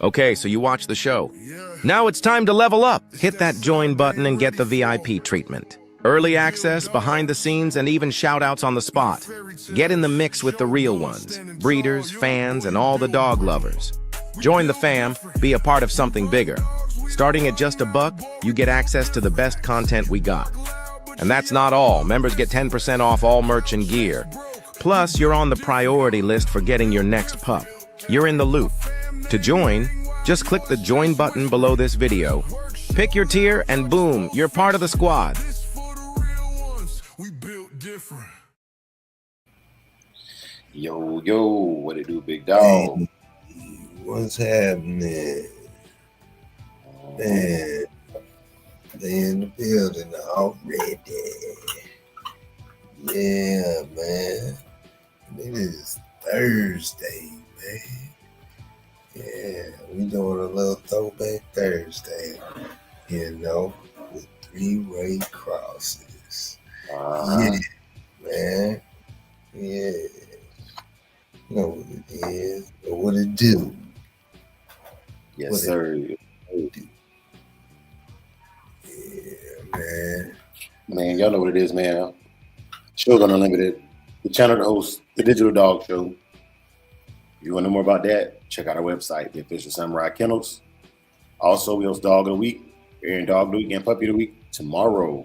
Okay, so you watch the show. Now it's time to level up. Hit that join button and get the VIP treatment. Early access, behind the scenes, and even shout-outs on the spot. Get in the mix with the real ones, breeders, fans, and all the dog lovers. Join the fam, be a part of something bigger. Starting at just $1, you get access to the best content we got. And that's not all. Members get 10% off all merch and gear. Plus, you're on the priority list for getting your next pup. You're in the loop. To join, just click the join button below this video. Pick your tier and boom, you're part of the squad. Yo, yo, what it do, big dog? Hey, what's happening? Man, they in the building already. Yeah, man. It is Thursday, man. Yeah, we doing a little throwback Thursday, you know, with 3-way crosses. Yeah, man. Yeah. You know what it is, or what it do. Yes, what sir. It do. Yeah, man. Man, y'all know what it is, man. Shogun Unlimited, the channel that hosts the Digital Dog Show. If you want to know more about that, check out our website, the official Samurai Kennels. Also, we host Dog of the Week, and Dog of the Week and Puppy of the Week tomorrow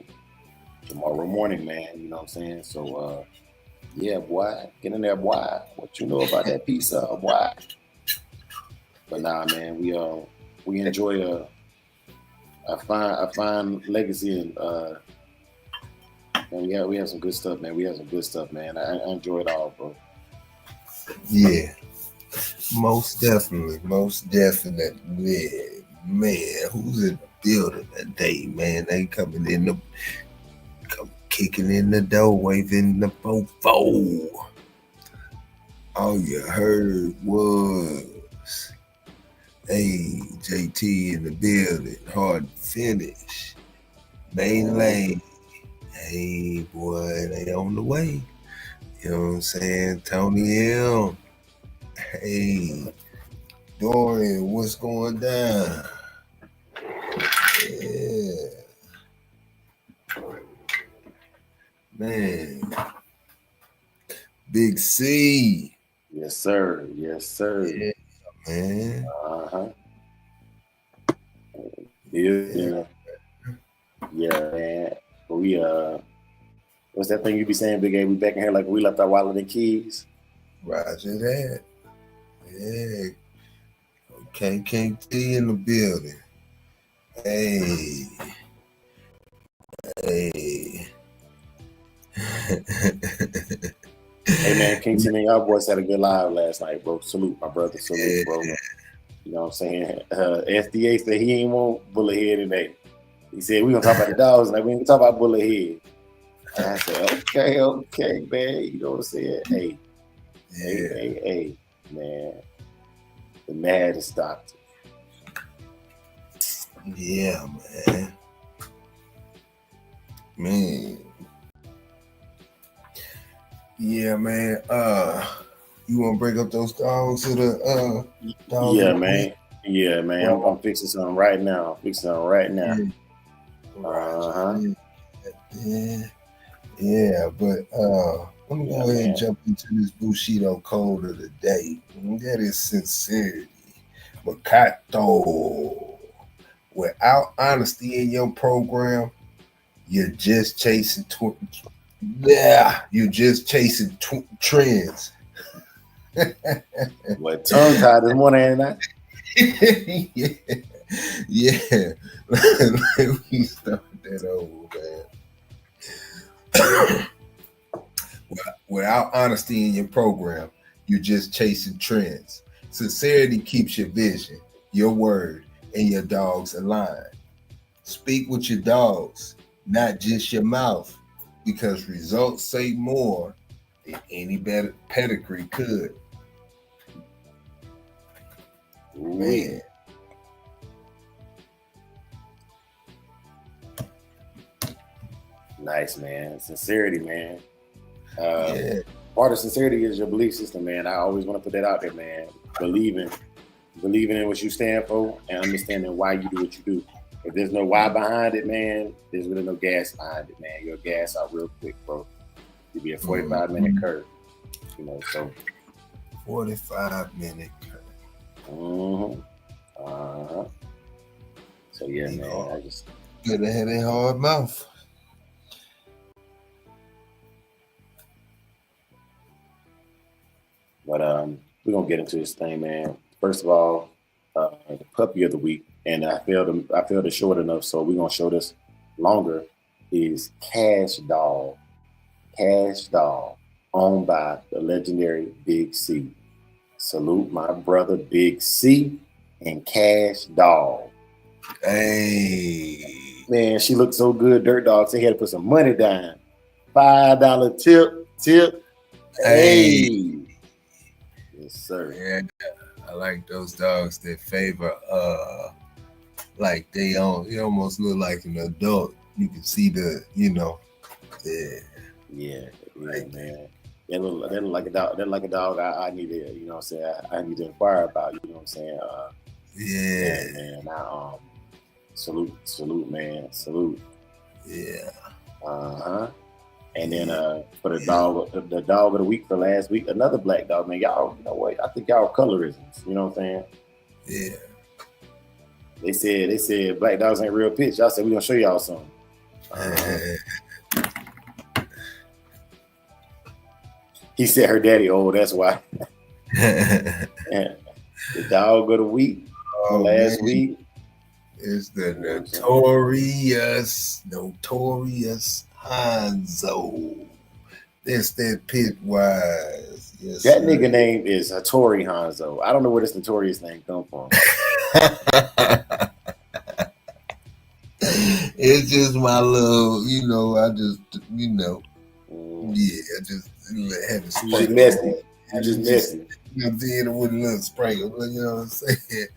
morning, man. You know what I'm saying? So, yeah, boy, get in there, boy. What you know about that pizza, boy? But nah, man, we enjoy a fine legacy, and we have some good stuff, man. We have some good stuff, man. I enjoy it all, bro. Yeah, most definitely, man. Who's in the building today, man? They coming in kicking in the door, waving the fofo. All you heard was, hey, JT in the building, hard finish. Main lane. Hey, boy, they on the way. You know what I'm saying? Tony L. Hey, Dorian, what's going down? Yeah. Man. Big C. Yes, sir. Yes, sir. Yeah, man. Yeah, man. But we what's that thing you be saying, Big A? We back in here like we left our wallet and keys. Roger that. Yeah. Okay, KT in the building. Hey. Hey man, King Timmy, our boys had a good live last night, bro. Salute, my brother. Salute, bro. You know what I'm saying? SDA said he ain't want bullet head today. He said we gonna talk about the dogs, like we ain't gonna talk about bullet head. And I said, okay, man. You know what I'm saying? Hey, man. The maddest doctor. Yeah, man. Yeah, man. You want to break up those dogs to the dogs? Yeah, man. Yeah, man. I'm fixing something right now. Yeah, but let me go ahead and jump into this Bushido code of the day. That is sincerity. Makato. Without honesty in your program, you're just chasing trends. What, tongue tied this morning, ain't I? Yeah. Let me start that over, man. Without honesty in your program, you're just chasing trends. Sincerity keeps your vision, your word, and your dogs aligned. Speak with your dogs, not just your mouth, because results say more than any better pedigree could. Man. Nice, man. Sincerity, man. Part of sincerity is your belief system, man. I always want to put that out there, man. Believing believing in what you stand for and understanding why you do what you do. If there's no why behind it, man, there's really no gas behind it, man. You'll gas out real quick, bro. You'll be a 45-minute curve, you know, so. 45-minute curve. So, yeah, man, I just. Good to have that hard mouth. But we're going to get into this thing, man. First of all, the puppy of the week, and I failed to show it enough, so we're going to show this longer, is Cash Doll. Cash Doll, owned by the legendary Big C. Salute my brother Big C and Cash Doll. Hey. Man, she looked so good, Dirt Dogs. They had to put some money down. $5 tip. Hey. Yes, sir. Yeah, I like those dogs that favor, like they almost look like an adult. You can see the, Yeah, man. They look like a dog. They're like a dog. I need to, you know what I'm saying. I need to inquire about. You know what I'm saying. Yeah, man. I salute, man. Salute. Yeah. And then for the dog of the week for last week, another black dog, man. Y'all, you know what? I think y'all colorisms. You know what I'm saying? Yeah. They said black dogs ain't real pitch. Y'all said we gonna show y'all something. He said her daddy old. That's why. The dog of the week last week is the notorious Hanzo. That's that Pitwise. Yes, that sir. nigga name is Hattori Hanzo. I don't know where this notorious name come from. It's just my little, I just, yeah, I just have a sprinkle. Messy. You just messy. You did it with a little sprinkle, you know what I'm saying?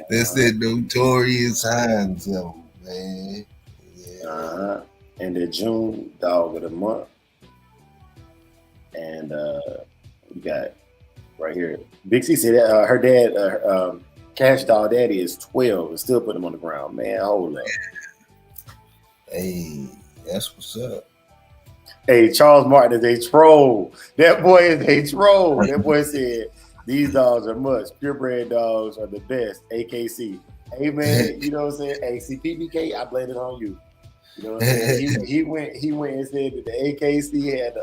That's that notorious Hanzo, man. Yeah. And the June dog of the month. And we got right here. Big C said that her dad, Cash Doll Daddy is 12 and still put him on the ground. Man, hold up. Hey, that's what's up. Hey, Charles Martin is a troll. That boy is a troll. That boy said, these dogs are must. Purebred dogs are the best. AKC. Hey, man, you know what I'm saying? Hey, CPBK, I blame it on you. You know what I'm saying? He went and said that the AKC had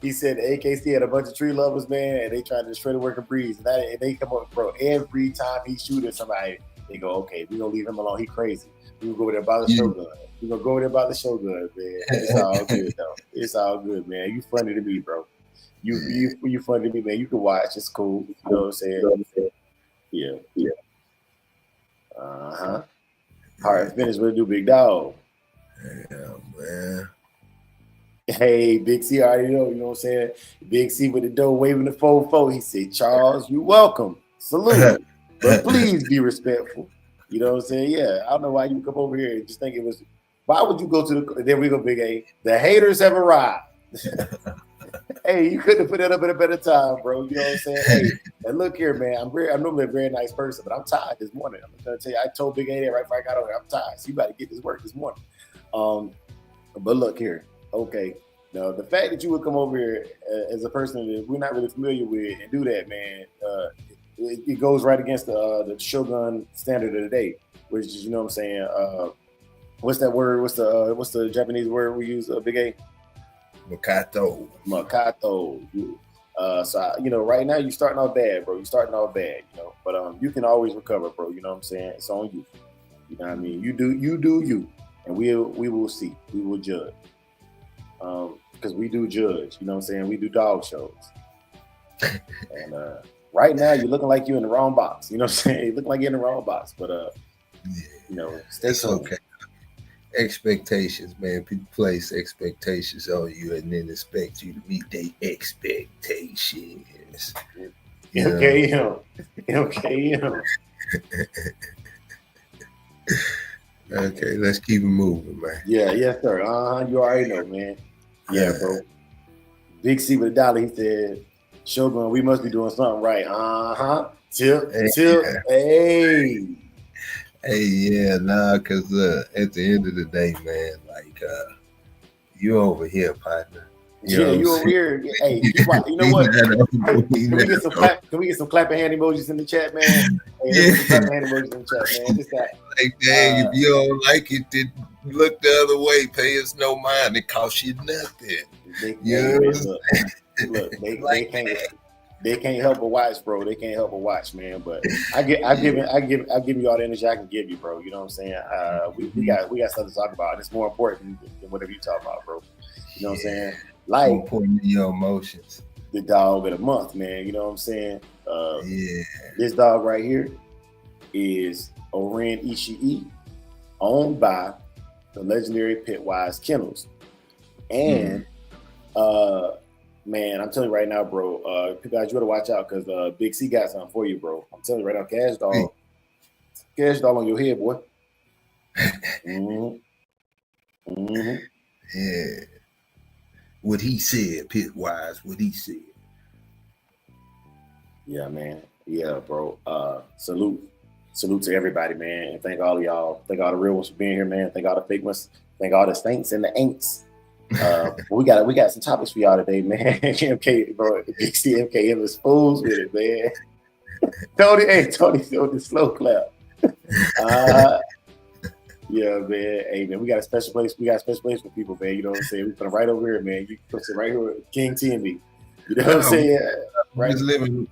he said the AKC had a bunch of tree lovers, man, and they tried to destroy the working breeds. And they come up, bro, every time he shoot at somebody, they go, okay, we're going to leave him alone. He crazy. We're going to go over there about the Shogun. We're going to go over there about the Shogun, man. It's all good, though. It's all good, man. You funny to me, bro. You funny to me, man. You can watch. It's cool. You know what I'm saying? Yeah. All right, finish with a new big dog. Yeah, man. Hey, Big C, I already know, you know what I'm saying? Big C with the dough waving the 4-4. He said, Charles, you welcome. Salute. But please be respectful. You know what I'm saying? Yeah, I don't know why you come over here and just think it was, why would you go to the, there we go, Big A. The haters have arrived. Hey, you couldn't have put that up at a better time, bro. You know what I'm saying? Hey, and look here, man. I'm normally a very nice person, but I'm tired this morning. I'm gonna tell you, I told Big A that right before I got over here. I'm tired. So you got to get this work this morning. But look here. Okay. Now, the fact that you would come over here as a person that we're not really familiar with and do that, man, it goes right against the Shogun standard of the day, which is, you know what I'm saying? What's that word? What's the Japanese word we use, Big A? Makato. So, right now you're starting off bad, bro. You're starting off bad, but you can always recover, bro. You know what I'm saying? It's on you. You know what I mean? You do you. And we will see. We will judge. Because we do judge, you know what I'm saying? We do dog shows. And right now you're looking like you're in the wrong box. You know what I'm saying? You look like you're in the wrong box. But stay tuned. Okay. Expectations, man. People place expectations on you and then expect you to meet their expectations. Okay. Okay, let's keep it moving, man. Yeah, yes, sir. You already know, man. Yeah, bro. Big C with a dollar, he said, Shogun, we must be doing something right. Tip. Hey, yeah, nah, cause at the end of the day, man, like you over here, partner. You over here. Hey, you know what? Can we get some clapping hand emojis in the chat, man? Hey, let's get some clapping hand emojis in the chat, man. Just that. Like, dang, if you don't like it, then look the other way. Pay us no mind. It costs you nothing. They can't help but watch, bro. They can't help but watch, man. But I give you all the energy I can give you, bro. You know what I'm saying? We got stuff to talk about. It's more important than whatever you talk about, bro. You know what I'm saying? Like important to your emotions. The dog of the month, man. You know what I'm saying? This dog right here is Oren Ishii, owned by the legendary Pitwise Kennels. And man, I'm telling you right now, bro, guys, you better watch out because Big C got something for you, bro. I'm telling you right now, cash dog on your head, boy. Yeah. What he said, Pitwise, what he said. Yeah, man. Yeah, bro. Salute to everybody, man. And thank all of y'all. Thank all the real ones for being here, man. Thank all the fake ones. Thank all the saints and the ain'ts. We got some topics for y'all today, man. MK, bro. Big C MKM is fools with it, man. Tony with the slow clap. Yeah, man. Hey, man, we got a special place. We got a special place for people, man. You know what I'm saying? We put them right over here, man. You put it right here with King TNB. You know what I'm saying? Right. Just living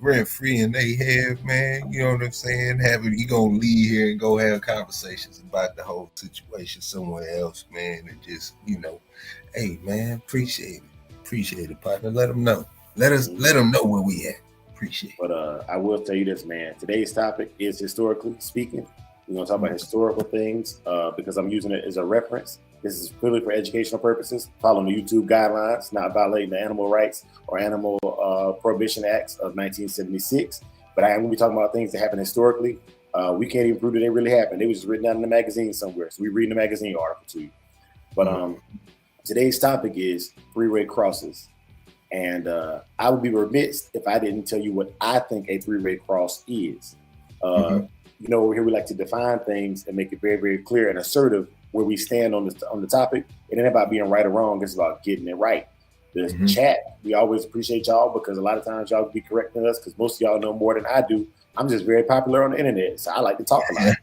rent free in they have, man. You know what I'm saying? He gonna leave here and go have conversations about the whole situation somewhere else, man. And just, hey, man, appreciate it, partner. Let them know. Let them know where we at. Appreciate it. But I will tell you this, man. Today's topic is historically speaking. We're going to talk about historical things because I'm using it as a reference. This is purely for educational purposes, following the YouTube guidelines, not violating the animal rights or animal prohibition acts of 1976. But I am going to be talking about things that happened historically. We can't even prove that they really happened. They was just written down in the magazine somewhere. So we read the magazine article to you. But today's topic is three-way crosses. And I would be remiss if I didn't tell you what I think a three-way cross is. Here we like to define things and make it very, very clear and assertive where we stand on the topic. It ain't about being right or wrong. It's about getting it right. The chat, we always appreciate y'all because a lot of times y'all be correcting us because most of y'all know more than I do. I'm just very popular on the internet, so I like to talk a lot.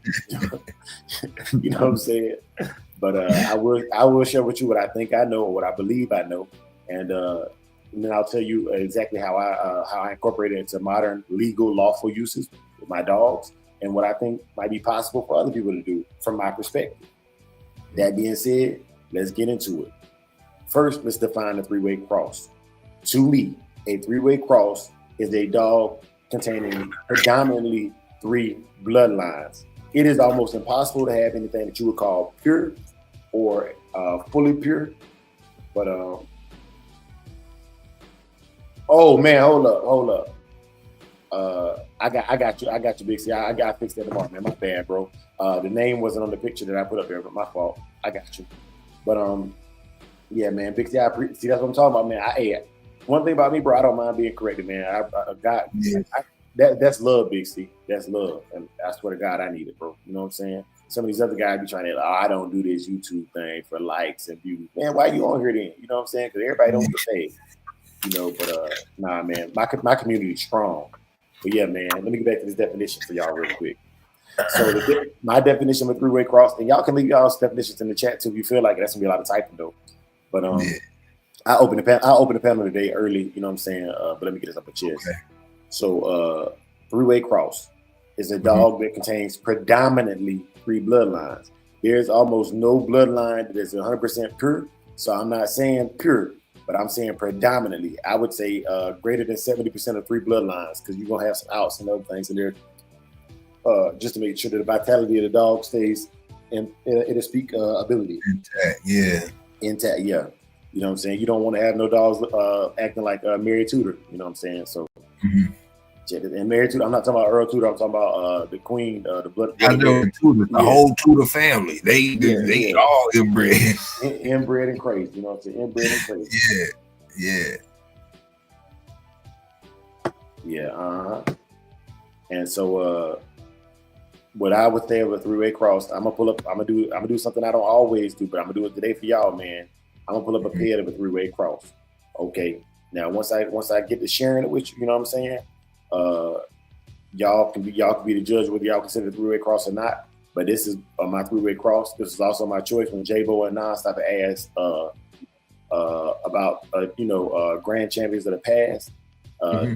You know what I'm saying? But I will share with you what I think I know or what I believe I know, and then I'll tell you exactly how I incorporate it into modern legal lawful uses with my dogs and what I think might be possible for other people to do from my perspective. That being said, let's get into it. First, let's define a three-way cross. To me, a three-way cross is a dog containing predominantly three bloodlines. It is almost impossible to have anything that you would call pure or fully pure. But oh man, hold up. I got you, Big C. I got fixed that tomorrow, man. My bad, bro. The name wasn't on the picture that I put up there, but my fault. I got you. But yeah, man, Big C. See, that's what I'm talking about, man. One thing about me, bro, I don't mind being corrected, man. That's love, Big C. That's love, and I swear to God, I need it, bro. You know what I'm saying? Some of these other guys be trying to, I don't do this YouTube thing for likes and views. Man, why you on here then? You know what I'm saying? Because everybody don't get paid. But nah, man, my community is strong. But yeah, man, let me get back to this definition for y'all real quick. So my definition of a three-way cross, and y'all can leave y'all's definitions in the chat too if you feel like it. That's gonna be a lot of typing though. But I opened the panel today early, you know what I'm saying? But let me get this up a chest. Okay. So three-way cross is a dog that contains predominantly three bloodlines. There's almost no bloodline that is 100% pure. So I'm not saying pure, but I'm saying predominantly. I would say greater than 70% of three bloodlines, because you're gonna have some outs and other things in there, just to make sure that the vitality of the dog stays in its speak ability. Intact, yeah. You know what I'm saying? You don't want to have no dogs acting like Mary Tudor. You know what I'm saying? So, and Mary Tudor, I'm not talking about Earl Tudor. I'm talking about the Queen, the blood. I know Tudor, the whole Tudor family. They all inbred. Inbred and crazy. You know what I'm saying? Inbred and crazy. Yeah. Yeah. And so what I would say with a three-way cross, I'm gonna do something I don't always do, but I'm gonna do it today for y'all, man. I'm gonna pull up a pair of a three-way cross. Okay. Now once I get to sharing it with you, you know what I'm saying? Y'all can be the judge whether y'all consider it a three-way cross or not. But this is my three-way cross. This is also my choice when J-Bo and Nonstop asked about grand champions of the past. I'm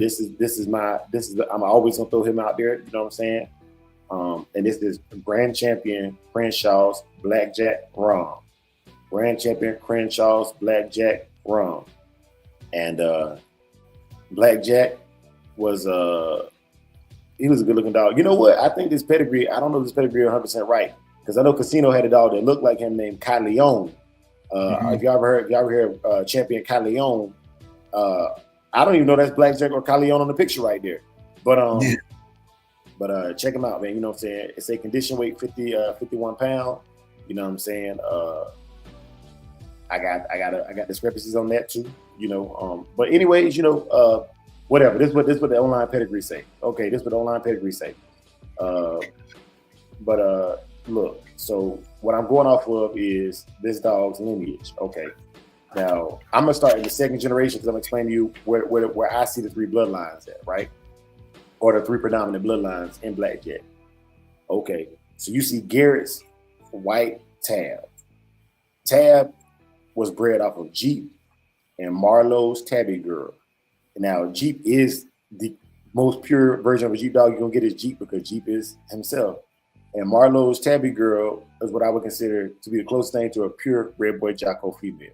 always gonna throw him out there. You know what I'm saying? And this is Grand Champion Crenshaw's Blackjack Rum. Grand Champion Crenshaw's Blackjack Rum. And Blackjack was he was a good looking dog. You know what? I think this pedigree, I don't know if this pedigree 100% right. Because I know Casino had a dog that looked like him named Caleon. If you ever heard Champion Caleon, I don't even know that's Blackjack or Caleon on the picture right there. But check him out, man. You know what I'm saying? It's a condition weight 51 pound. You know what I'm saying? I got discrepancies on that too. You know, but anyways, you know, whatever. This what the online pedigree say. Okay, this what the online pedigree say. Look. So what I'm going off of is this dog's lineage. Okay. Now I'm gonna start in the second generation because I'm explaining to you where I see the three bloodlines at, right? Or the three predominant bloodlines in Blackjack. Okay, so you see Garrett's white Tab. Tab was bred off of Jeep and Marlowe's Tabby Girl. Now Jeep is the most pure version of a Jeep dog you're gonna get is Jeep because Jeep is himself. And Marlowe's Tabby Girl is what I would consider to be the closest thing to a pure Red Boy Jocko female.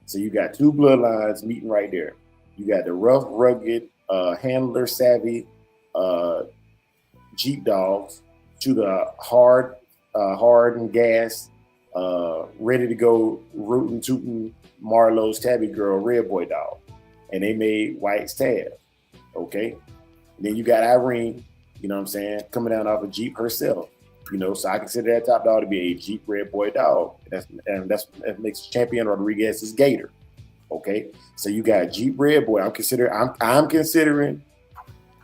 So you got two bloodlines meeting right there. You got the rough, rugged, handler savvy Jeep dogs to the hard and gas, ready to go rootin' tootin' Marlowe's Tabby Girl Red Boy dog. And they made White's Tab. Okay. And then you got Irene, you know what I'm saying, coming down off of Jeep herself. You know, so I consider that top dog to be a Jeep Red Boy dog. That makes Champion Rodriguez's Gator. Okay, so you got Jeep Red Boy. I'm considering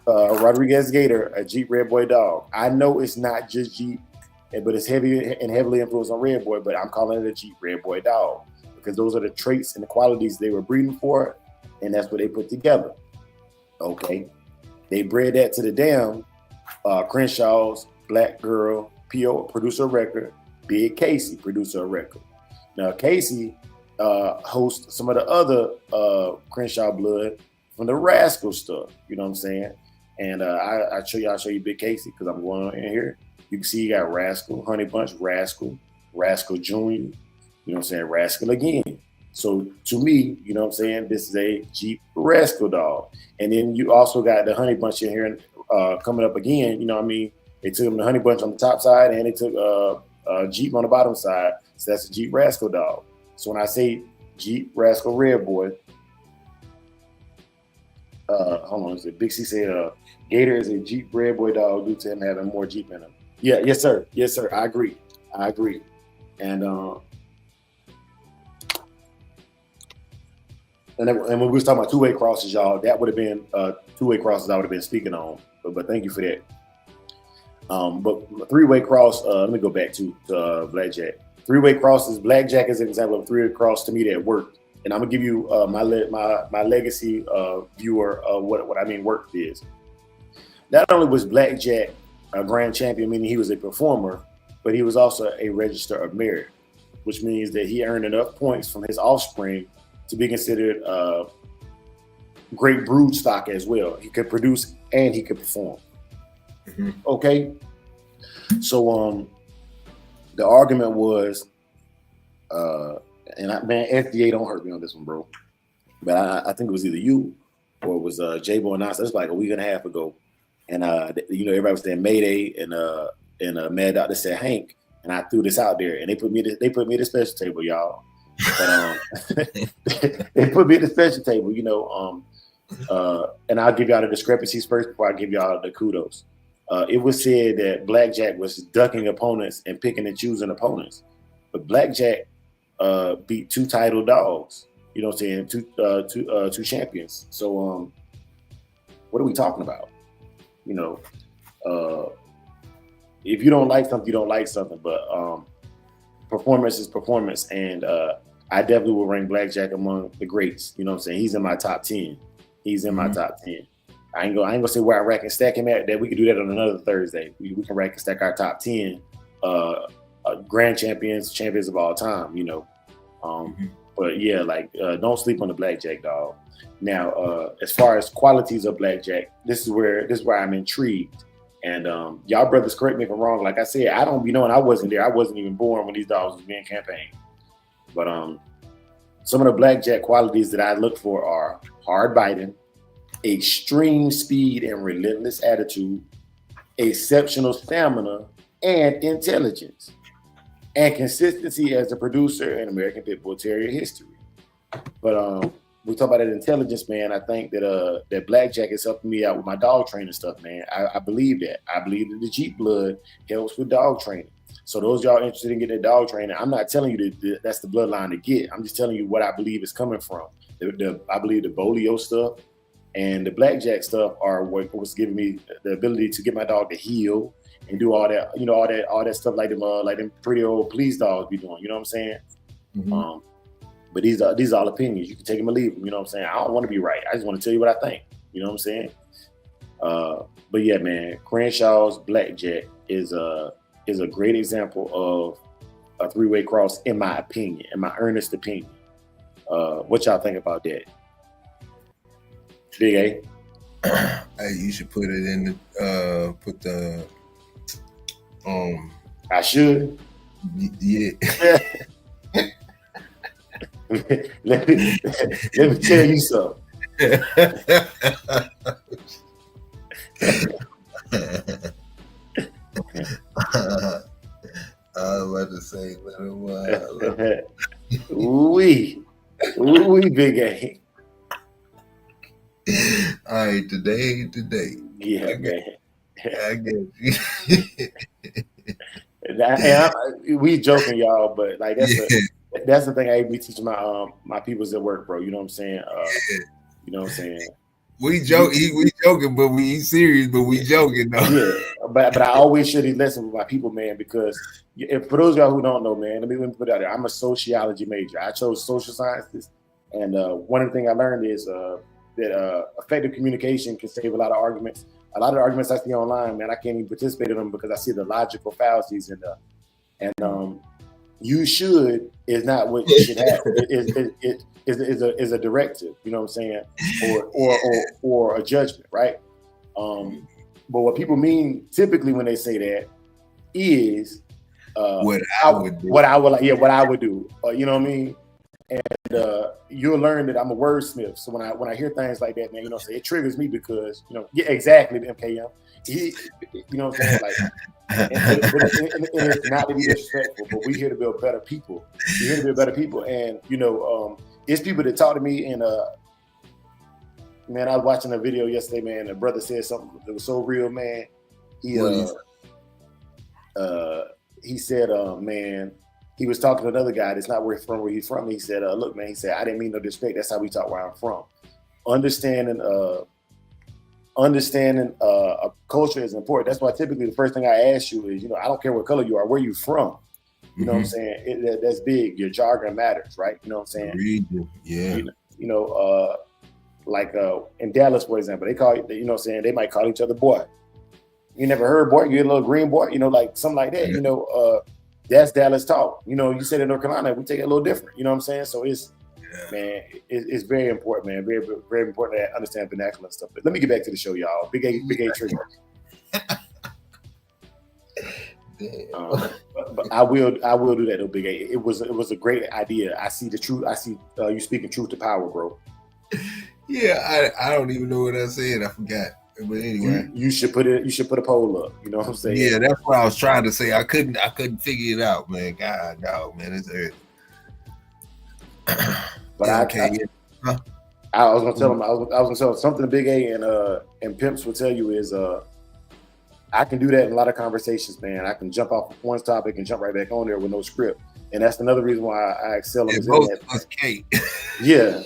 Rodriguez Gator a Jeep Red Boy dog. I know it's not just Jeep, but it's heavily influenced on Red Boy. But I'm calling it a Jeep Red Boy dog because those are the traits and the qualities they were breeding for, and that's what they put together. Okay, they bred that to the damn Crenshaw's Black Girl. P.O. producer of record, Big Casey producer of record. Now Casey hosts some of the other Crenshaw blood from the Rascal stuff. You know what I'm saying? And I'll show you Big Casey because I'm going on in here. You can see you got Rascal, Honey Bunch, Rascal Jr. You know what I'm saying? Rascal again. So to me, you know what I'm saying? This is a Jeep Rascal dog. And then you also got the Honey Bunch in here coming up again. You know what I mean? They took him the Honey Bunch on the top side, and they took Jeep on the bottom side. So that's a Jeep Rascal dog. So when I say Jeep Rascal Red Boy, hold on, Big C said Gator is a Jeep Red Boy dog due to him having more Jeep in him. Yeah, yes sir. I agree. And when we was talking about two-way crosses, y'all, that would have been two-way crosses I would have been speaking on. But thank you for that. But three-way cross, let me go back to Blackjack. Three-way crosses, Blackjack is an example of three-way cross to me that worked. And I'm gonna give you my legacy viewer of what I mean worked is. Not only was Blackjack a grand champion, meaning he was a performer, but he was also a register of merit, which means that he earned enough points from his offspring to be considered great brood stock as well. He could produce and he could perform. Mm-hmm. Okay, so the argument was, man, FDA don't hurt me on this one, bro. But I think it was either you or it was J-Bo and I. So it's like a week and a half ago, and everybody was saying Mayday, and Mad Doctor said Hank, and I threw this out there, and they put me at the special table, y'all. But they put me at the special table, and I'll give y'all the discrepancies first before I give y'all the kudos. It was said that Blackjack was ducking opponents and picking and choosing opponents, but Blackjack beat two title dogs. You know what I'm saying? Two champions. So what are we talking about? If you don't like something, you don't like something. But performance is performance, and I definitely will rank Blackjack among the greats. You know what I'm saying? He's in my top 10. He's in my top 10. I ain't gonna say where I rack and stack him at. That we can do that on another Thursday. We can rack and stack our top 10 grand champions of all time. But yeah, like don't sleep on the Blackjack, dog. Now, as far as qualities of Blackjack, this is where I'm intrigued. And y'all brothers, correct me if I'm wrong. Like I said, I don't be knowing. I wasn't there. I wasn't even born when these dogs was being campaigned. But some of the Blackjack qualities that I look for are hard biting, extreme speed and relentless attitude, exceptional stamina and intelligence, and consistency as a producer in American Pit Bull Terrier history. But we talk about that intelligence, man. I think that that Blackjack is helping me out with my dog training stuff, man. I believe that. I believe that the Jeep blood helps with dog training. So those y'all interested in getting a dog training, I'm not telling you that that's the bloodline to get. I'm just telling you what I believe is coming from. I believe the Bolio stuff and the Blackjack stuff are what was giving me the ability to get my dog to heal and do all that, all that stuff like them pretty old police dogs be doing. You know what I'm saying? Mm-hmm. But these are all opinions. You can take them or leave them. You know what I'm saying? I don't want to be right. I just want to tell you what I think. You know what I'm saying? But yeah, man, Crenshaw's Blackjack is a great example of a three-way cross, in my opinion, in my earnest opinion. What y'all think about that? Big A? Hey, you should put it in the I should? Yeah. let me tell you something. I was about to say, Ooh-wee, Big A. All right, today. Yeah, man. I get you. We joking, y'all, but like that's the thing I be teaching my peoples at work, bro. You know what I'm saying? You know what I'm saying? We joking, but we serious, but we joking though. Yeah, but I always share these lessons with my people, man, because for those of y'all who don't know, man, let me put it out there. I'm a sociology major. I chose social sciences, and one of the things I learned is that effective communication can save a lot of arguments. A lot of the arguments I see online, man, I can't even participate in them because I see the logical fallacies in them. And you should is not what you should have. It is a directive, you know what I'm saying, or a judgment, right? But what people mean typically when they say that is what I would do. What I would do. You know what I mean? And you'll learn that I'm a wordsmith. So when I hear things like that, man, you know, it triggers me because, you know, yeah, exactly, MKM. You know what I'm saying? Like, and it's not to be disrespectful, but we're here to build better people. We're here to build better people, and you know, it's people that talk to me. And man, I was watching a video yesterday, man. A brother said something that was so real, man. He said, man. He was talking to another guy that's not where he's from. He said, look, man, he said, I didn't mean no disrespect. That's how we talk where I'm from. Understanding a culture is important. That's why typically the first thing I ask you is, you know, I don't care what color you are, where you from. You know what I'm saying? That's big. Your jargon matters, right? You know what I'm saying? Yeah. You know, like in Dallas, for example, they call, you know what I'm saying? They might call each other boy. You never heard boy? You get a little green boy, you know, like something like that. Yeah. You know, that's Dallas talk. You know, you said in North Carolina, we take it a little different. You know what I'm saying? So man, it's very important, man. Very, very important to understand vernacular and stuff. But let me get back to the show, y'all. Big A trigger. But I will do that though, Big A. It was a great idea. I see the truth. I see you speaking truth to power, bro. Yeah, I don't even know what I said. I forgot. But anyway, you should put a poll up. You know what I'm saying? Yeah, that's what I was trying to say. I couldn't figure it out, man. God, no, man, it's early. But I was gonna tell him. I was gonna tell him something. Big A and Pimps will tell you is I can do that in a lot of conversations, man. I can jump off one topic and jump right back on there with no script, and that's another reason why I excel in that. Yeah.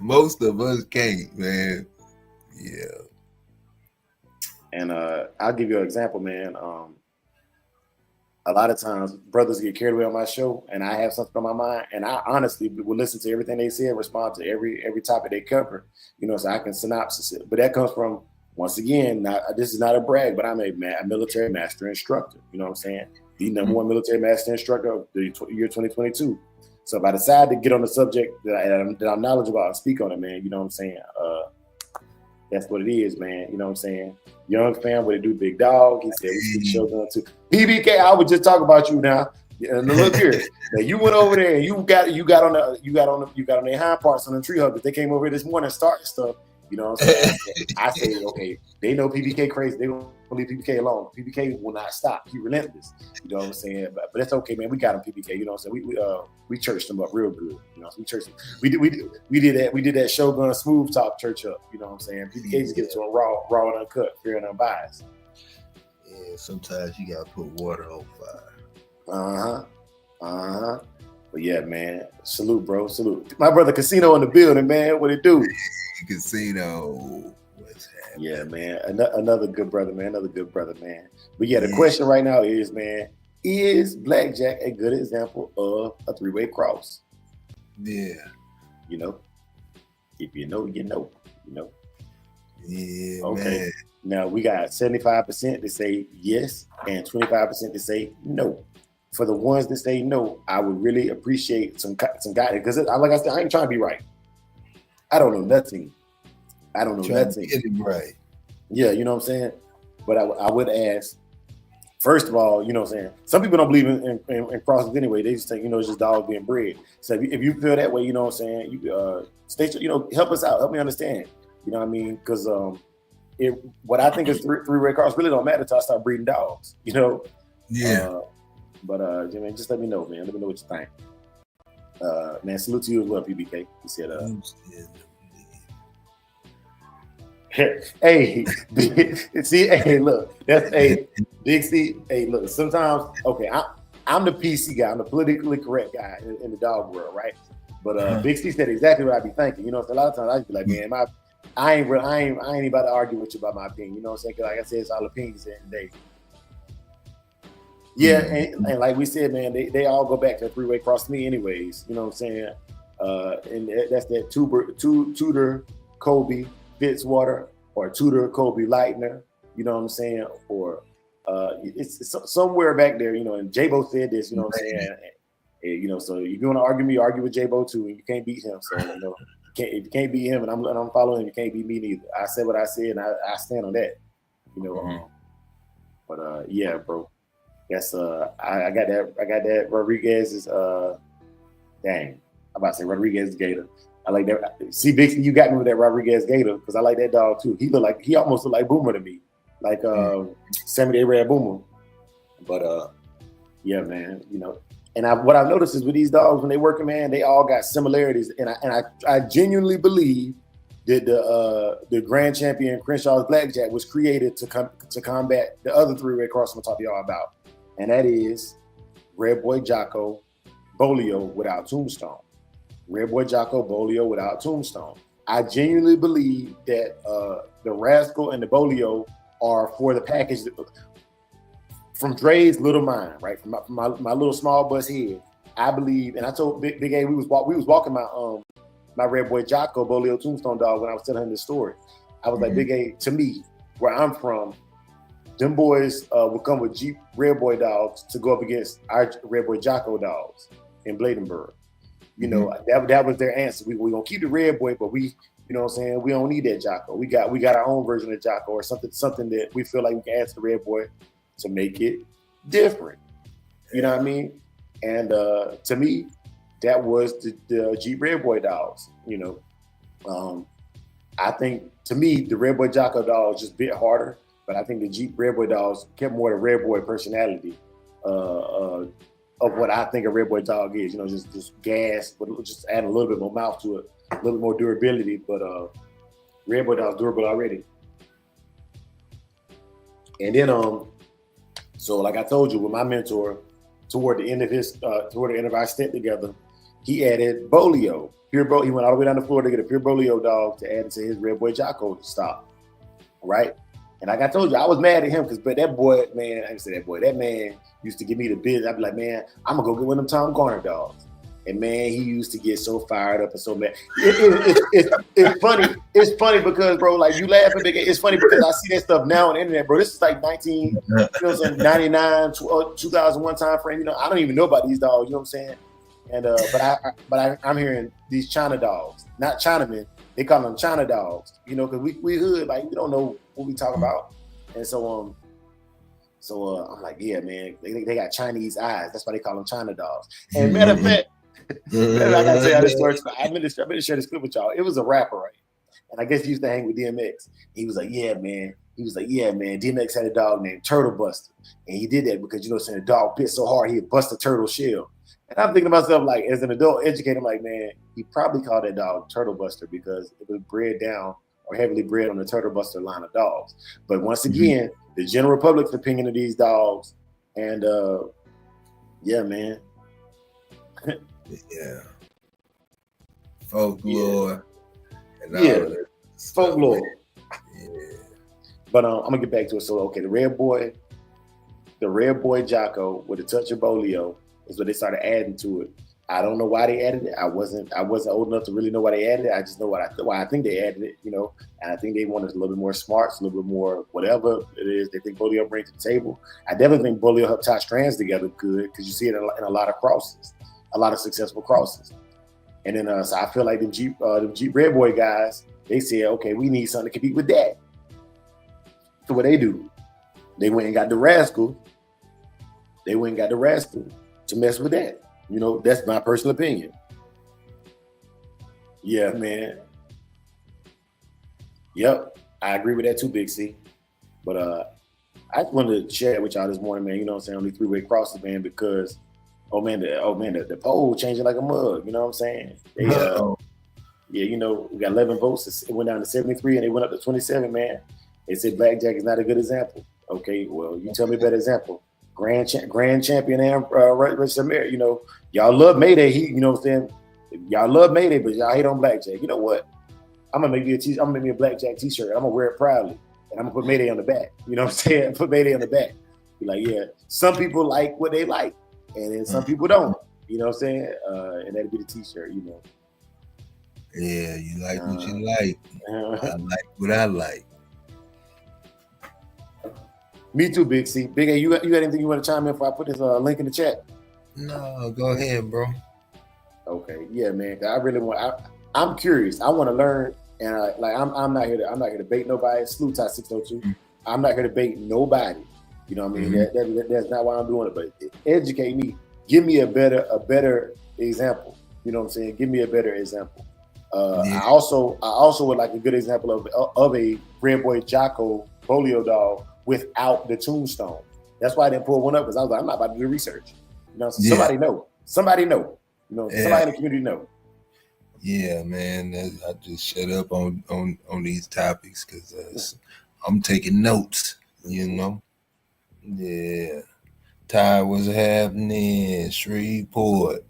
Most of us can't, man. Yeah. And I'll give you an example, man. A lot of times brothers get carried away on my show and I have something on my mind and I honestly will listen to everything they say and respond to every topic they cover, so I can synopsis it. But that comes from, once again, this is not a brag, but I'm a military master instructor. You know what I'm saying? The number one military master instructor of the year 2022. So if I decide to get on the subject that I'm knowledgeable about and speak on it, man, you know what I'm saying? That's what it is, man. You know what I'm saying? Young fan, what it do, big dog. He said we speak Shogun too. PBK, I would just talk about you now. And look here, now you went over there and you got on their hind parts on the tree huggers. They came over here this morning starting stuff. You know what I'm saying? I say, okay, they know PBK crazy. They don't leave PBK alone. PBK will not stop. He relentless. You know what I'm saying? But that's okay, man. We got him, PBK. You know what I'm saying? We churched him up real good. You know, we churched him. We did that Shogun smooth talk church up. You know what I'm saying? PBK just gets to him raw and uncut, fair and unbiased. Yeah, sometimes you gotta put water on fire. But yeah, man. Salute, bro. Salute. My brother Casino in the building, man. What it do? Casino. What's happening? Yeah, man. Another good brother, man. But yeah, the question right now is, man, is blackjack a good example of a three-way cross? Yeah. You know, if you know, you know. Yeah, okay. Man. Now we got 75% to say yes and 25% to say no. For the ones that say no, I would really appreciate some guidance, because like I said, I ain't trying to be right. I don't know nothing. Get it right. Yeah, you know what I'm saying? But I would ask, first of all, you know what I'm saying? Some people don't believe in crosses anyway. They just think, it's just dogs being bred. So if you feel that way, you know what I'm saying? You help us out. Help me understand. You know what I mean? Because what I think is three-way cross really don't matter until I start breeding dogs, Yeah. But just let me know, man. Let me know what you think. Man, salute to you as well, PBK. He said, hey, see, hey, look, that's Big C. Hey, look, sometimes, okay, I'm the PC guy, I'm the politically correct guy in the dog world, right? But Big C said exactly what I be thinking. So a lot of times I just be like, man, I ain't about to argue with you about my opinion. You know what I'm saying? 'Cause like I said, it's all opinions at the end of the day. Yeah, and like we said, man, they all go back to a three-way cross to me anyways. You know what I'm saying? And that's that Tudor, Kobe, Fitzwater, or Tudor, Kobe, Lightner. You know what I'm saying? Or it's somewhere back there, and J-Bo said this, you know what I'm saying? And, so if you want to argue me, argue with J-Bo too, and you can't beat him. So, if you can't beat him and I'm following him, you can't beat me neither. I said what I said, and I stand on that. But yeah, bro. Yes, I got that Rodriguez's dang. I'm about to say Rodriguez Gator. I like that. See, Bixby, you got me with that Rodriguez Gator because I like that dog too. He almost looked like Boomer to me, like Sammy the Red Boomer. But yeah, man, And what I've noticed is with these dogs when they working, man, they all got similarities, and I genuinely believe that the grand champion Crenshaw's Blackjack was created to combat the other three-way cross I'm gonna talk to y'all about. And that is Red Boy Jocko, Bolio without Tombstone. Red Boy Jocko, Bolio without Tombstone. I genuinely believe that the Rascal and the Bolio are for the package from Dre's little mind, right? From my little small bus head. I believe, and I told Big A we was walking my Red Boy Jocko, Bolio Tombstone dog when I was telling him this story. I was like, Big A, to me, where I'm from, them boys would come with Jeep Red Boy dogs to go up against our Red Boy Jocko dogs in Bladenburg. That was their answer. We gonna keep the Red Boy, but we, what I'm saying, we don't need that Jocko. We got our own version of Jocko or something that we feel like we can add to the Red Boy to make it different. You know what I mean? And to me, that was the Jeep Red Boy dogs. I think to me the Red Boy Jocko dogs just bit harder. But I think the Jeep Red Boy dogs kept more the Red Boy personality of what I think a Red Boy dog is. Just gas, but just adding a little bit more mouth to it, a little bit more durability. But Red Boy dog's durable already. And then so like I told you, with my mentor, toward the end of our stint together, he added Bolio. He went all the way down to Florida to get a pure Bolio dog to add to his Red Boy Jocko stock, right? And like I told you, I was mad at him because, but that boy, man, I didn't say that boy, that man used to give me the business. I'd be like, man, I'm gonna go get one of them Tom Garner dogs. And man, he used to get so fired up and so mad. It's funny. It's funny because, bro, like you laughing, big. It's funny because I see that stuff now on the internet, bro. This is like 99, 2001 time frame. You know, I don't even know about these dogs. You know what I'm saying? And but I'm hearing these China dogs, not Chinamen. They call them China dogs. You know, because we hood, like we don't know what we talk about. And so I'm like, yeah, man, they got Chinese eyes. That's why they call them China dogs. And matter of fact, I gotta tell y'all this story. I'm gonna share this clip with y'all. It was a rapper, right? And I guess he used to hang with DMX. He was like, yeah, man. DMX had a dog named Turtle Buster. And he did that because, you know, saying the dog bit so hard he'd bust a turtle shell. And I'm thinking to myself, like, as an adult educator, I'm like, man, he probably called that dog Turtle Buster because it was bred down or heavily bred on the Turtle Buster line of dogs. But once again, the general public's opinion of these dogs, and yeah, man. Yeah. Folklore. And all Yeah. that Folklore. Yeah. But I'm gonna get back to it. So okay, the Red Boy Jocko with a touch of Bolio is what they started adding to it. I don't know why they added it. I wasn't old enough to really know why they added it. I just know why I think they added it, you know. And I think they wanted a little bit more smarts, a little bit more whatever it is they think Bolio brings to the table. I definitely think Bolio helped tie strands together good because you see it in a lot of crosses, a lot of successful crosses. And then so I feel like the Jeep Red Boy guys, they said, okay, we need something to compete with that. So what they do, they went and got the Rascal. To mess with that. You know, that's my personal opinion. Yeah, man. Yep, I agree with that too, Big C. But I just wanted to share it with y'all this morning, man. You know what I'm saying? On these three-way crosses, man, because the poll changing like a mug. You know what I'm saying? They, yeah, you know, we got 11 votes. It went down to 73, and they went up to 27, man. They said blackjack is not a good example. Okay, well, you tell me a better example. Grand champion and Richard Mayer, you know, y'all love Mayday. You know what I'm saying? Y'all love Mayday, but y'all hate on blackjack. You know what? I'm gonna make me a blackjack t-shirt. I'm gonna wear it proudly, and I'm gonna put Mayday on the back. You know what I'm saying? Put Mayday on the back. Be like, yeah, some people like what they like, and then some people don't. You know what I'm saying? And that'd be the t-shirt. You know. Yeah, you like what you like. I like what I like. Me too, Big C. Big A, you got anything you want to chime in before I put this link in the chat? No, go ahead, bro. Okay, yeah, man. I really want. I'm curious. I want to learn, and I'm not here to bait nobody. Salute Ty 602. I'm not here to bait nobody. You know what I mean? That's not why I'm doing it. But educate me. Give me a better example. You know what I'm saying? Give me a better example. I also would like a good example of a Red Boy Jocko Bolio dog without the tombstone. That's why I didn't pull one up, because I was like, I'm not about to do research. You know, somebody know. Somebody know. You know, somebody in the community know. Yeah, man. I just shut up on these topics because I'm taking notes. You know. Yeah. Ty was happening. Shreveport.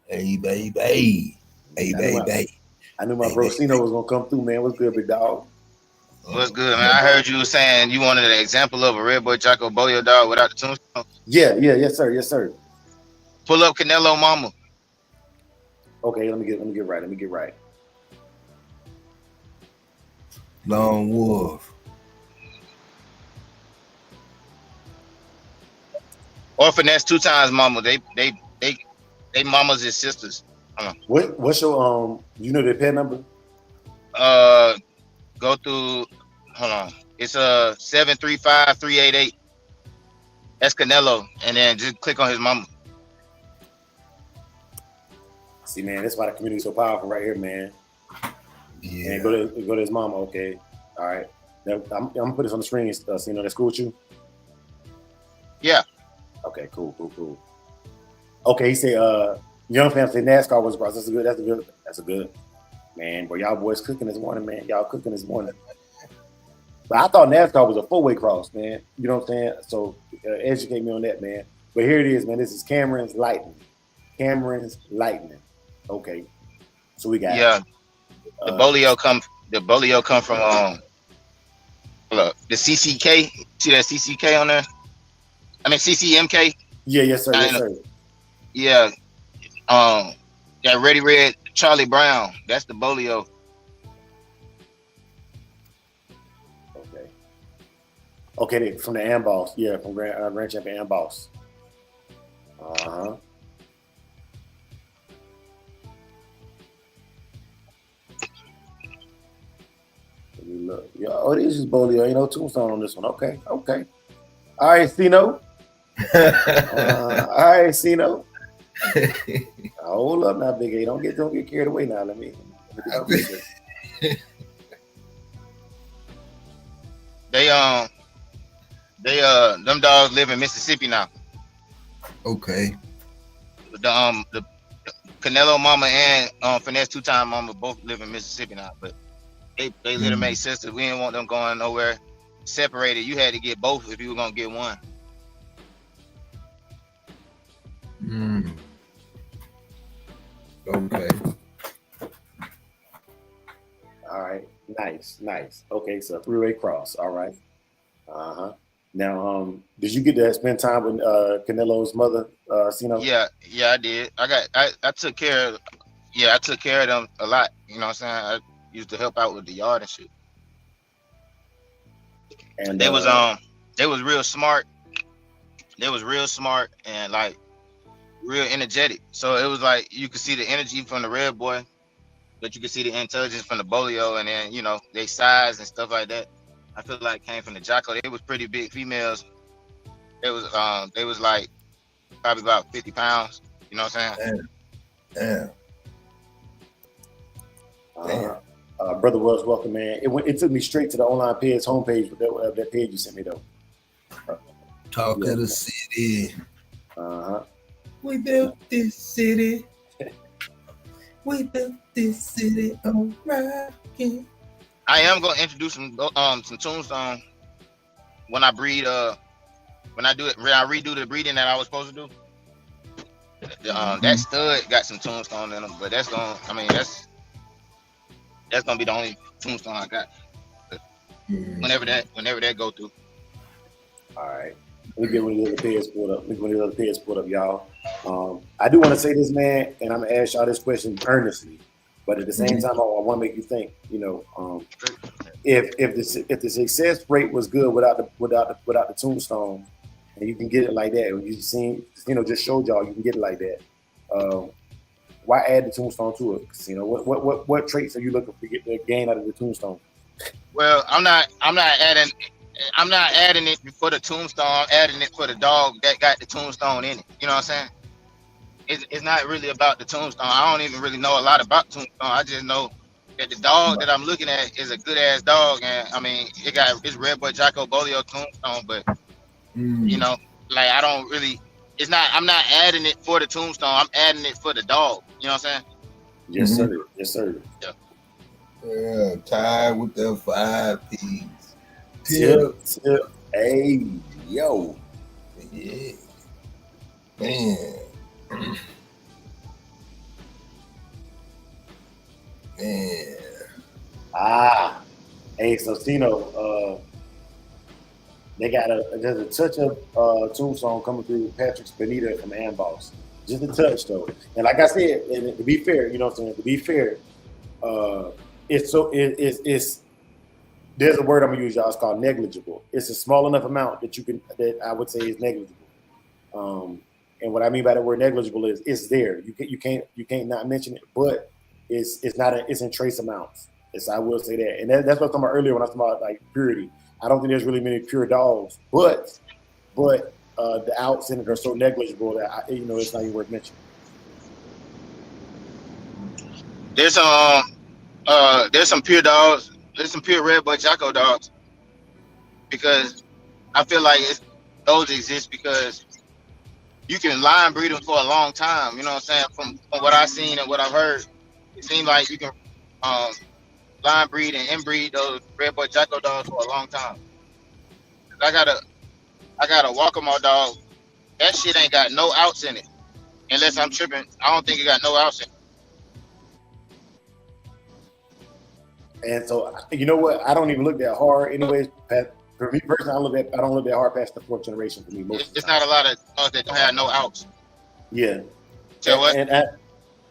Hey, baby. Hey, baby. I knew my bro Cino was gonna come through, man. What's good, big dog? What's good, man? I heard you saying you wanted an example of a Red Boy Jocko Bolio dog without the tombstone. Yeah, yes, sir. Pull up Canelo Mama. Okay, let me get right. Lone Wolf. Or finesse 2 times Mama. They mamas and sisters. What's your you know their pet number? Go through. Hold on. It's 735388. That's Canelo, and then just click on his mama. See, man, that's why the community is so powerful right here, man. Yeah. And go to his mama. Okay, all right. Now, I'm gonna put this on the screen. So you know that's cool with you. Yeah. Okay, cool. Okay, he said, young fam say NASCAR was cross. That's a good. Man, boy, y'all boys cooking this morning, man. Y'all cooking this morning. But I thought NASCAR was a 4-way cross, man. You know what I'm saying? So educate me on that, man. But here it is, man. This is Cameron's Lightning. Okay. So we got Yeah, the bolio come from look, the CCK. See that CCK on there? I mean CCMK. yeah, yes sir, yes And, sir. yeah, that Ready Red Charlie Brown. That's the bolio. Okay. Okay, from the Amboss. Yeah, from Grand Champion Amboss. Uh-huh. Let me look. Yeah, oh, this is Bolio. Ain't no tombstone on this one. Okay, okay. All right, Sino. All right, Sino. Hold up now, Big A. Don't get carried away now. Let me get research. They them dogs live in Mississippi now. Okay. The Canelo mama and Finesse 2-time mama both live in Mississippi now, but they literally made sisters. We didn't want them going nowhere separated. You had to get both if you were gonna get one. Okay. All right, nice. Okay, so three-way cross. All right. Uh-huh. Now, did you get to spend time with Canelo's mother, Sino? Yeah, I did. I took care of them a lot. You know what I'm saying? I used to help out with the yard and shit. And they was real smart. They was real smart and like real energetic. So it was like you could see the energy from the red boy, but you could see the intelligence from the bolio, and then they size and stuff like that. I feel like came from the Jocko. They was pretty big females. They was like probably about 50 pounds. You know what I'm saying? Damn. Brother was welcome, man. It took me straight to the online page homepage with that page you sent me though. Talk of the city. Uh-huh. We built this city. We built this city on rocking. I am gonna introduce some tombstone when I breed. When I redo the breeding that I was supposed to do. That stud got some tombstone in them, but that's gonna be the only tombstone I got. Whenever that go through. All right. Let me get one of the other pairs pulled up. Y'all. I do want to say this, man, and I'm gonna ask y'all this question earnestly, but at the same time, I want to make you think. If the success rate was good without the tombstone, and you can get it like that, you seen, just showed y'all you can get it like that. Why add the tombstone to it? What traits are you looking to get the gain out of the tombstone? Well, I'm not adding it for the tombstone. I'm adding it for the dog that got the tombstone in it. You know what I'm saying? It's not really about the tombstone. I don't even really know a lot about tombstone. I just know that the dog that I'm looking at is a good ass dog, and I mean it's Red Boy Jocko Bolio tombstone, but like I don't really. It's not. I'm not adding it for the tombstone. I'm adding it for the dog. You know what I'm saying? Yes, sir. Yes, sir. Yeah, tied with the 5 P's. Tip. Hey, yo. Yeah. Man. Man. Hey, so Sino, they got there's a touch of tombstone coming through Patrick's Benita from Amboss. Just a touch though. And like I said, and to be fair, you know what I'm saying? To be fair, it's there's a word I'm gonna use, y'all. It's called negligible. It's a small enough amount that I would say is negligible. And what I mean by the word negligible is it's there. You can't not mention it, but it's in trace amounts. I will say that, and that's what I was talking about earlier when I was talking about like purity. I don't think there's really many pure dogs, but the outs in it are so negligible that it's not even worth mentioning. There's some pure dogs. There's some pure Red Boy Jocko dogs, because I feel like those exist because you can line breed them for a long time. You know what I'm saying? From what I've seen and what I've heard, it seems like you can line breed and inbreed those Red Boy Jocko dogs for a long time. I got a Walkamo dog. That shit ain't got no outs in it, unless I'm tripping. I don't think it got no outs in it. And so, you know what? I don't even look that hard, anyways. For me personally, I don't look that hard past the fourth generation. For me, It's not a lot of dogs that don't have no outs. Yeah. So what?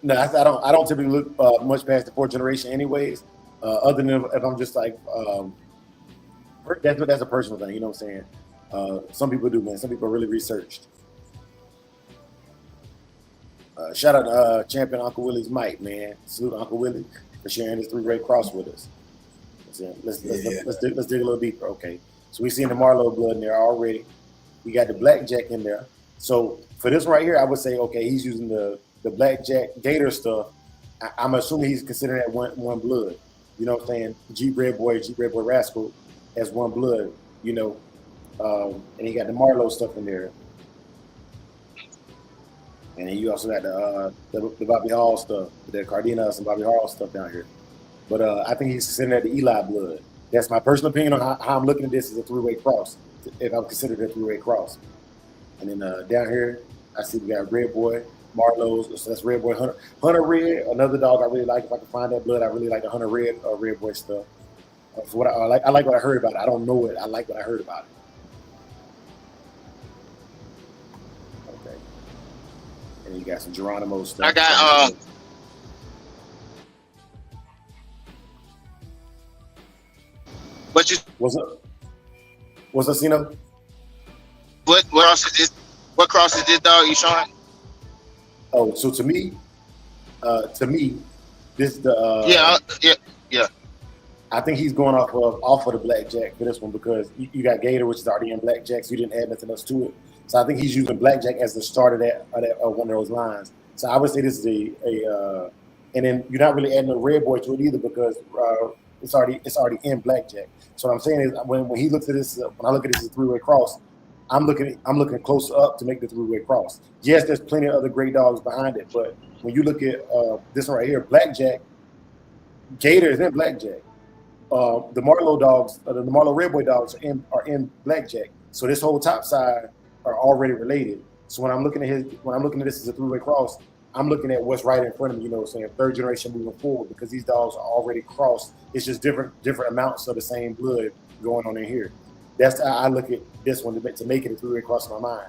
No, I don't typically look much past the fourth generation, anyways. Other than if I'm just like, that's a personal thing. You know what I'm saying? Some people do, man. Some people are really researched. Shout out to champion Uncle Willie's Mike, man. Salute Uncle Willie for sharing his 3-way cross with us. Let's dig a little deeper. Okay, so we seen the Marlowe blood in there already. We got the blackjack in there. So for this right here, I would say, okay, he's using the blackjack gator stuff. I'm assuming he's considering that one blood. You know what I'm saying? Jeep Red Boy Rascal as one blood. You know, and he got the Marlowe stuff in there. And then you also got the Bobby Hall stuff, the Cardenas and Bobby Hall stuff down here. But I think he's considering that the Eli blood. That's my personal opinion on how I'm looking at this as a 3-way cross, if I'm considered a 3-way cross. And then down here, I see we got Red Boy, Marlowe's. So that's Red Boy, Hunter Red, another dog I really like. If I can find that blood, I really like the Hunter Red Red Boy stuff. For what I like what I heard about it. I don't know it. I like what I heard about it. Okay. And then you got some Geronimo stuff. I got What's up, Cino? What cross is this? What cross is this dog you showing? Oh, so to me, this yeah. I think he's going off of the blackjack for this one because you got Gator, which is already in blackjack, so you didn't add nothing else to it. So I think he's using blackjack as the start of that one of those lines. So I would say this is and then you're not really adding a Red Boy to it either because it's already in blackjack. So what I'm saying is when he looks at this, when I look at this as a 3-way cross, I'm looking close up to make the 3-way cross. Yes, there's plenty of other great dogs behind it, but when you look at this one right here, blackjack, Gator is in blackjack. The Marlowe dogs, the Marlowe Red Boy dogs are in blackjack. So this whole top side are already related. So when I'm looking at this as a 3-way cross, I'm looking at what's right in front of me, you know what I'm saying, third generation moving forward because these dogs are already crossed. It's just different amounts of the same blood going on in here. That's how I look at this one to make it a 3-way cross in my mind.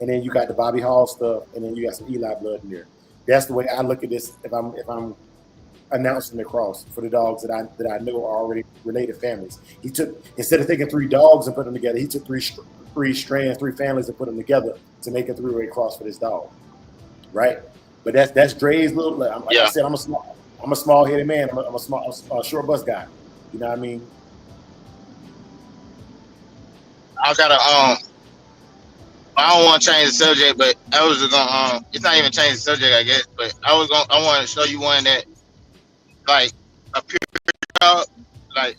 And then you got the Bobby Hall stuff, and then you got some Eli blood in there. That's the way I look at this if I'm announcing the cross for the dogs that I know are already related families. He took, instead of taking 3 dogs and put them together, he took 3 strands, 3 families and put them together to make a 3-way cross for this dog, right? But that's Dre's little. I said, I'm a small-headed man. I'm a short bus guy. You know what I mean? I gotta I don't want to change the subject, but I was gonna it's not even change the subject, I guess. But I want to show you one that like a pure dog, like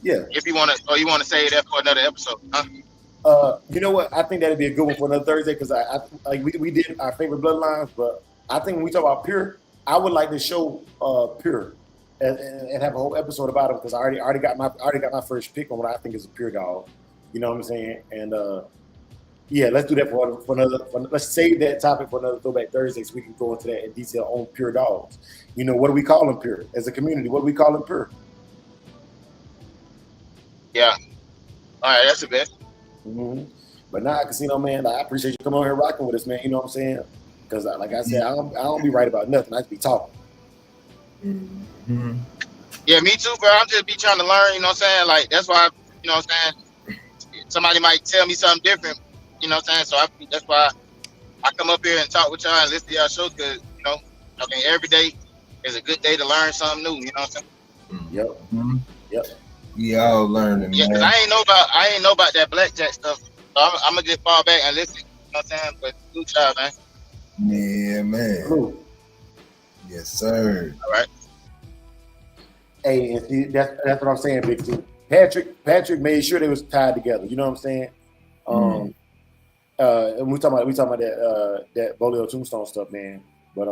yeah. If you want to save that for another episode, huh? You know what? I think that'd be a good one for another Thursday because we did our favorite bloodlines, but I think when we talk about pure, I would like to show pure and have a whole episode about it because I already got my first pick on what I think is a pure dog. You know what I'm saying? And let's do that for another. Let's save that topic for another Throwback Thursday so we can go into that in detail on pure dogs. You know, what do we call them pure as a community? What do we call them pure? Yeah. All right, that's a bit. Mm-hmm. But nah, Casino man, I appreciate you coming on here rocking with us, man. You know what I'm saying? Because like I said, I don't be right about nothing. I just be talking. Mm-hmm. Yeah, me too, bro. I'm just be trying to learn. You know what I'm saying? Like that's why, you know what I'm saying. Somebody might tell me something different. You know what I'm saying? So that's why I come up here and talk with y'all and listen to y'all shows because you know, every day is a good day to learn something new. You know what I'm saying? Yep. Mm-hmm. Yep. We all learning. Yeah, because I ain't know about that blackjack stuff. So I'm gonna just fall back and listen. You know what I'm saying? But good job, man. Yeah, man. Cool. Yes, sir. All right. Hey, and see, that's what I'm saying, Big T. Patrick made sure they was tied together. You know what I'm saying? And we talking about that Bolio Tombstone stuff, man. But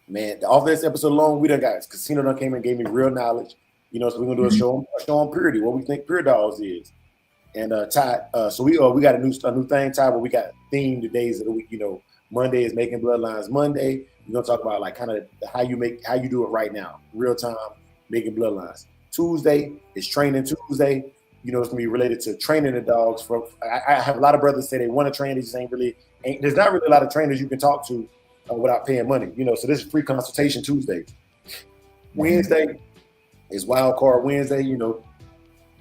man, off this episode alone, we done got Casino done came and gave me real knowledge. You know, so we're gonna do a show on purity, what we think pure dogs is. And Ty, so we got a new thing, Ty, where we got themed days of the week. You know, Monday is making bloodlines Monday, We're gonna talk about like kind of how you do it right now, real time, making bloodlines. Tuesday is training Tuesday. You know, it's gonna be related to training the dogs. I have a lot of brothers say they want to train, they just there's not really a lot of trainers you can talk to without paying money. You know, so this is free consultation Tuesday. Wednesday is wild card Wednesday. You know,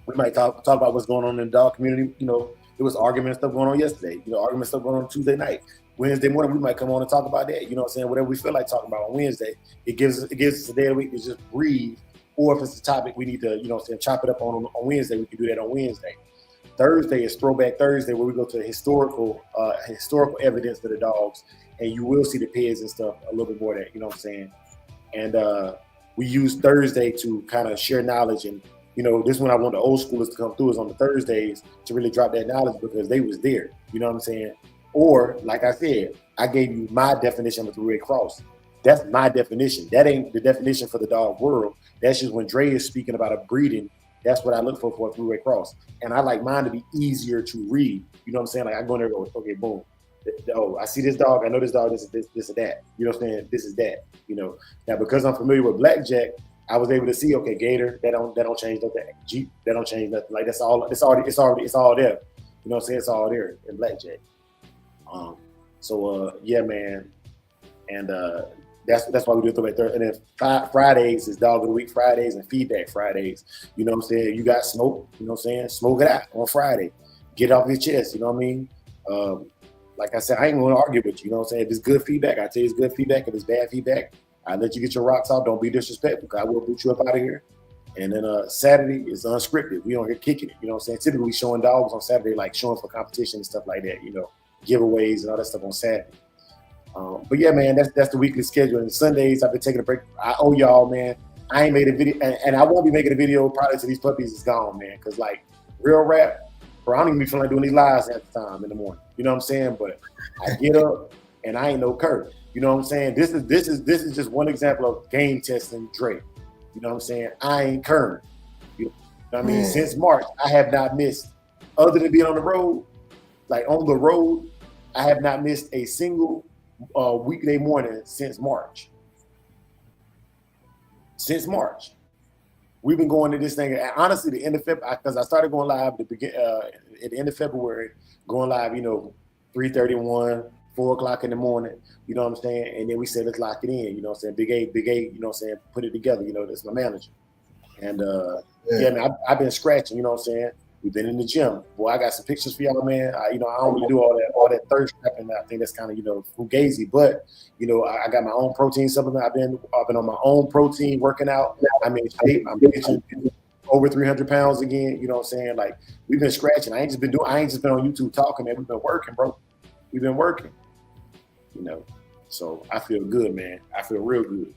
we might talk about what's going on in the dog community. You know, there was argument stuff going on yesterday. You know, argument stuff going on Tuesday night. Wednesday morning, we might come on and talk about that. You know what I'm saying? Whatever we feel like talking about on Wednesday, it gives us a day of the week to just breathe. Or if it's a topic we need to, you know what I'm saying, chop it up on Wednesday, we can do that on Wednesday. Thursday is Throwback Thursday, where we go to the historical evidence for the dogs, and you will see the pairs and stuff a little bit more of that, you know what I'm saying? And we use Thursday to kind of share knowledge, and you know, this one I want the old schoolers to come through is on the Thursdays to really drop that knowledge because they was there, you know what I'm saying? Or, like I said, I gave you my definition of the three-way cross. That's my definition. That ain't the definition for the dog world. That's just when Dre is speaking about a breeding. That's what I look for a three-way cross. And I like mine to be easier to read. You know what I'm saying? Like I go in there and go, okay, boom. Oh, I see this dog. I know this dog. This or that. You know what I'm saying? This is that. You know. Now because I'm familiar with Blackjack, I was able to see. Okay, Gator. That don't change nothing. Jeep. That don't change nothing. Like that's all. It's all there. You know what I'm saying? It's all there in Blackjack. Yeah, man. And that's why we do Throwback Thursday. And then Fridays is Dog of the Week Fridays and Feedback Fridays. You know what I'm saying? You got smoke, you know what I'm saying? Smoke it out on Friday. Get it off your chest, you know what I mean? Like I said, I ain't gonna argue with you, you know what I'm saying? If it's good feedback, I tell you it's good feedback. If it's bad feedback, I let you get your rocks off. Don't be disrespectful, because I will boot you up out of here. And then Saturday is unscripted. We don't get kicking it, you know what I'm saying? Typically we showing dogs on Saturday, like showing for competition and stuff like that, you know, giveaways and all that stuff on Saturday. But yeah, man, that's the weekly schedule. And Sundays, I've been taking a break. I owe y'all, man. I ain't made a video, and I won't be making a video probably till these puppies is gone, man. Because like real rap, bro, I don't even be feeling like doing these lives at the time in the morning. You know what I'm saying? But I get up and I ain't no Kurt. You know what I'm saying? This is just one example of game testing Dre. You know what I'm saying? I ain't Kern. You know what I mean? Since March, I have not missed, other than being on the road, like on the road, I have not missed a single weekday morning since March. Since March, we've been going to this thing. And honestly, the end of February, because I started going live at the end of February, going live, you know, 3:31, 4 o'clock in the morning. You know what I'm saying? And then we said let's lock it in. You know what I'm saying? Big A. You know what I'm saying? Put it together. You know, that's my manager. And yeah, man, I've been scratching. You know what I'm saying? We've been in the gym. Boy, I got some pictures for y'all, man. I don't really do all that thirst trapping. I think that's kind of, you know, fugazi. But, you know, I got my own protein supplement. I've been on my own protein working out. I'm in shape. I'm pitching over 300 pounds again. You know what I'm saying? Like, we've been scratching. I ain't just been on YouTube talking, man. We've been working, bro. We've been working. You know, so I feel good, man. I feel real good.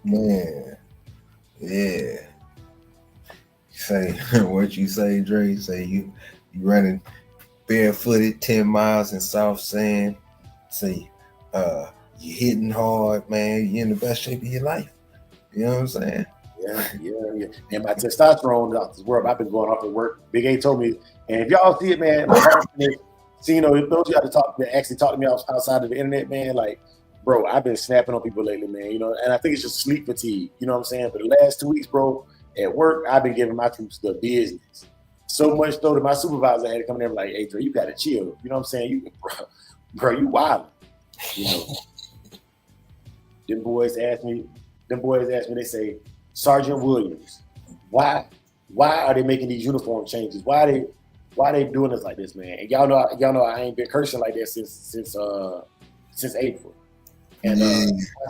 Man, yeah. Say what you say, Dre. Say you running barefooted 10 miles in soft sand. Say you hitting hard, man. You're in the best shape of your life. You know what I'm saying? Yeah. And my testosterone out this world. I've been going off to work. Big A told me, and if y'all see it, man, my heart, see, you know, those y'all that actually talk to me outside of the internet, man, like, bro, I've been snapping on people lately, man. You know, and I think it's just sleep fatigue. You know what I'm saying? For the last 2 weeks, bro. At work, I've been giving my troops the business. So much though that my supervisor had to come in there and be like, hey, Dre, you gotta chill. You know what I'm saying? Bro, you wild. You know. Them boys ask me, they say, Sergeant Williams, why are they making these uniform changes? Why are they doing this like this, man? And y'all know I ain't been cursing like that since April. And I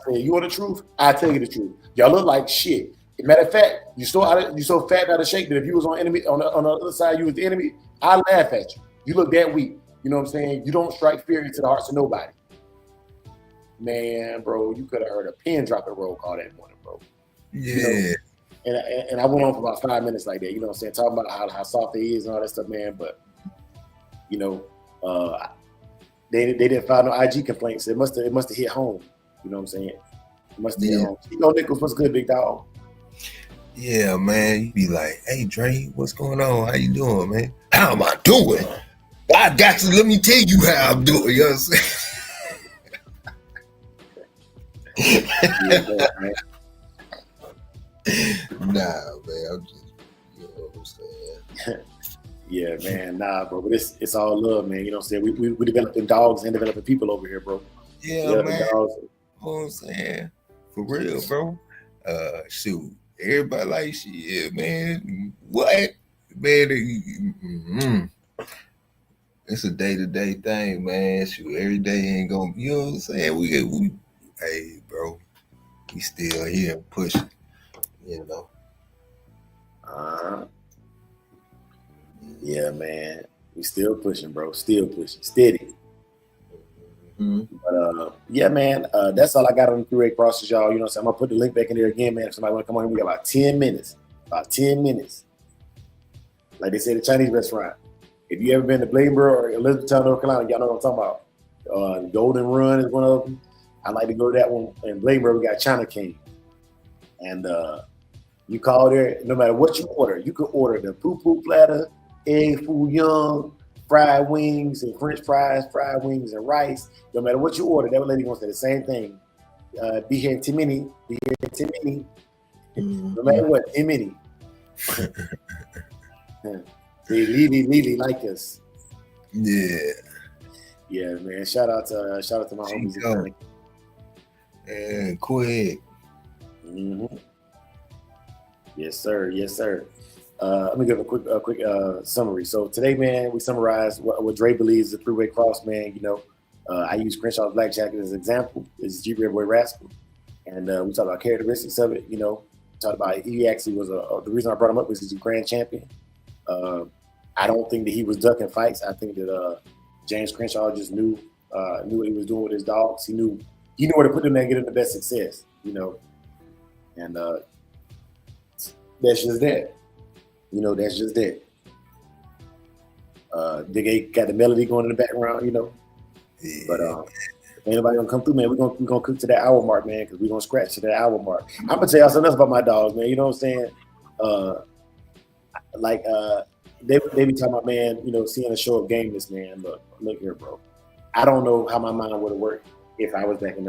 said, you want the truth? I tell you the truth. Y'all look like shit. Matter of fact, you so fat and out of shape that if you was on the other side, you was the enemy, I laugh at you. You look that weak. You know what I'm saying? You don't strike fear into the hearts of nobody. Man, bro, you could have heard a pin drop a roll call that morning, bro. Yeah. You know? And I went on for about 5 minutes like that. You know what I'm saying? Talking about how soft they is and all that stuff, man. But you know, they didn't file no IG complaints. It must have hit home. You know what I'm saying? It must have hit home. You know, Nichols, what's good, big dog? Yeah, man. You be like, hey, Dre, what's going on? How you doing, man? How am I doing? I got to let me tell you how I'm doing. You know what I'm saying? Yeah, man. Nah, man, I'm just, you know what I'm saying? Yeah, man. Nah, bro. But it's all love, man. You know what I'm saying? We developing dogs and developing people over here, bro. Yeah, Developing man. dogs. You know what I'm saying? For real, bro. Shoot. Everybody like shit, man. What? Man, it's a day-to-day thing, man. Shoot, every day ain't gonna, you know what I'm saying? We hey, bro, we still here pushing, you know. Yeah, man. We still pushing, bro. Still pushing. Steady. But yeah, man, that's all I got on the 3-way crosses, y'all. You know what I'm saying? I'm gonna put the link back in there again, man. If somebody wanna come on here, we got about 10 minutes. About 10 minutes. Like they say, the Chinese restaurant. If you ever been to Bladensboro or Elizabethtown, North Carolina, y'all know what I'm talking about. Golden Run is one of them. I like to go to that one. In Bladensboro, we got China King. And you call there, no matter what you order, you can order the poo-poo platter, egg foo young, fried wings and French fries, fried wings and rice. No matter what you order, that lady gonna say the same thing. Be here in 10 minutes. Be here in 10 minutes. No matter what, 10 minutes. They really like us. Yeah. Yeah, man. Shout out to my homies. And quick. Yes, sir. Yes, sir. Let me give a quick summary. So today, man, we summarized what Dre believes is a 3-way cross, man. You know, I use Crenshaw's Black Jacket as an example. This is G Red Boy Rascal, and we talked about characteristics of it. You know, talked about he actually was the reason I brought him up was he's a grand champion. I don't think that he was ducking fights. I think that James Crenshaw just knew what he was doing with his dogs. He knew where to put them there and get them the best success. You know, and that's just that. You know, that's just that. Big A got the melody going in the background. You know, Yeah. but if anybody gonna come through, man, we're gonna cook to that hour mark, man, because we're gonna scratch to that hour mark. I'm gonna tell y'all something else about my dogs, man. You know what I'm saying? They be talking about, man, you know, seeing a show of gameness, man. Look here, bro. I don't know how my mind would have worked if I was back in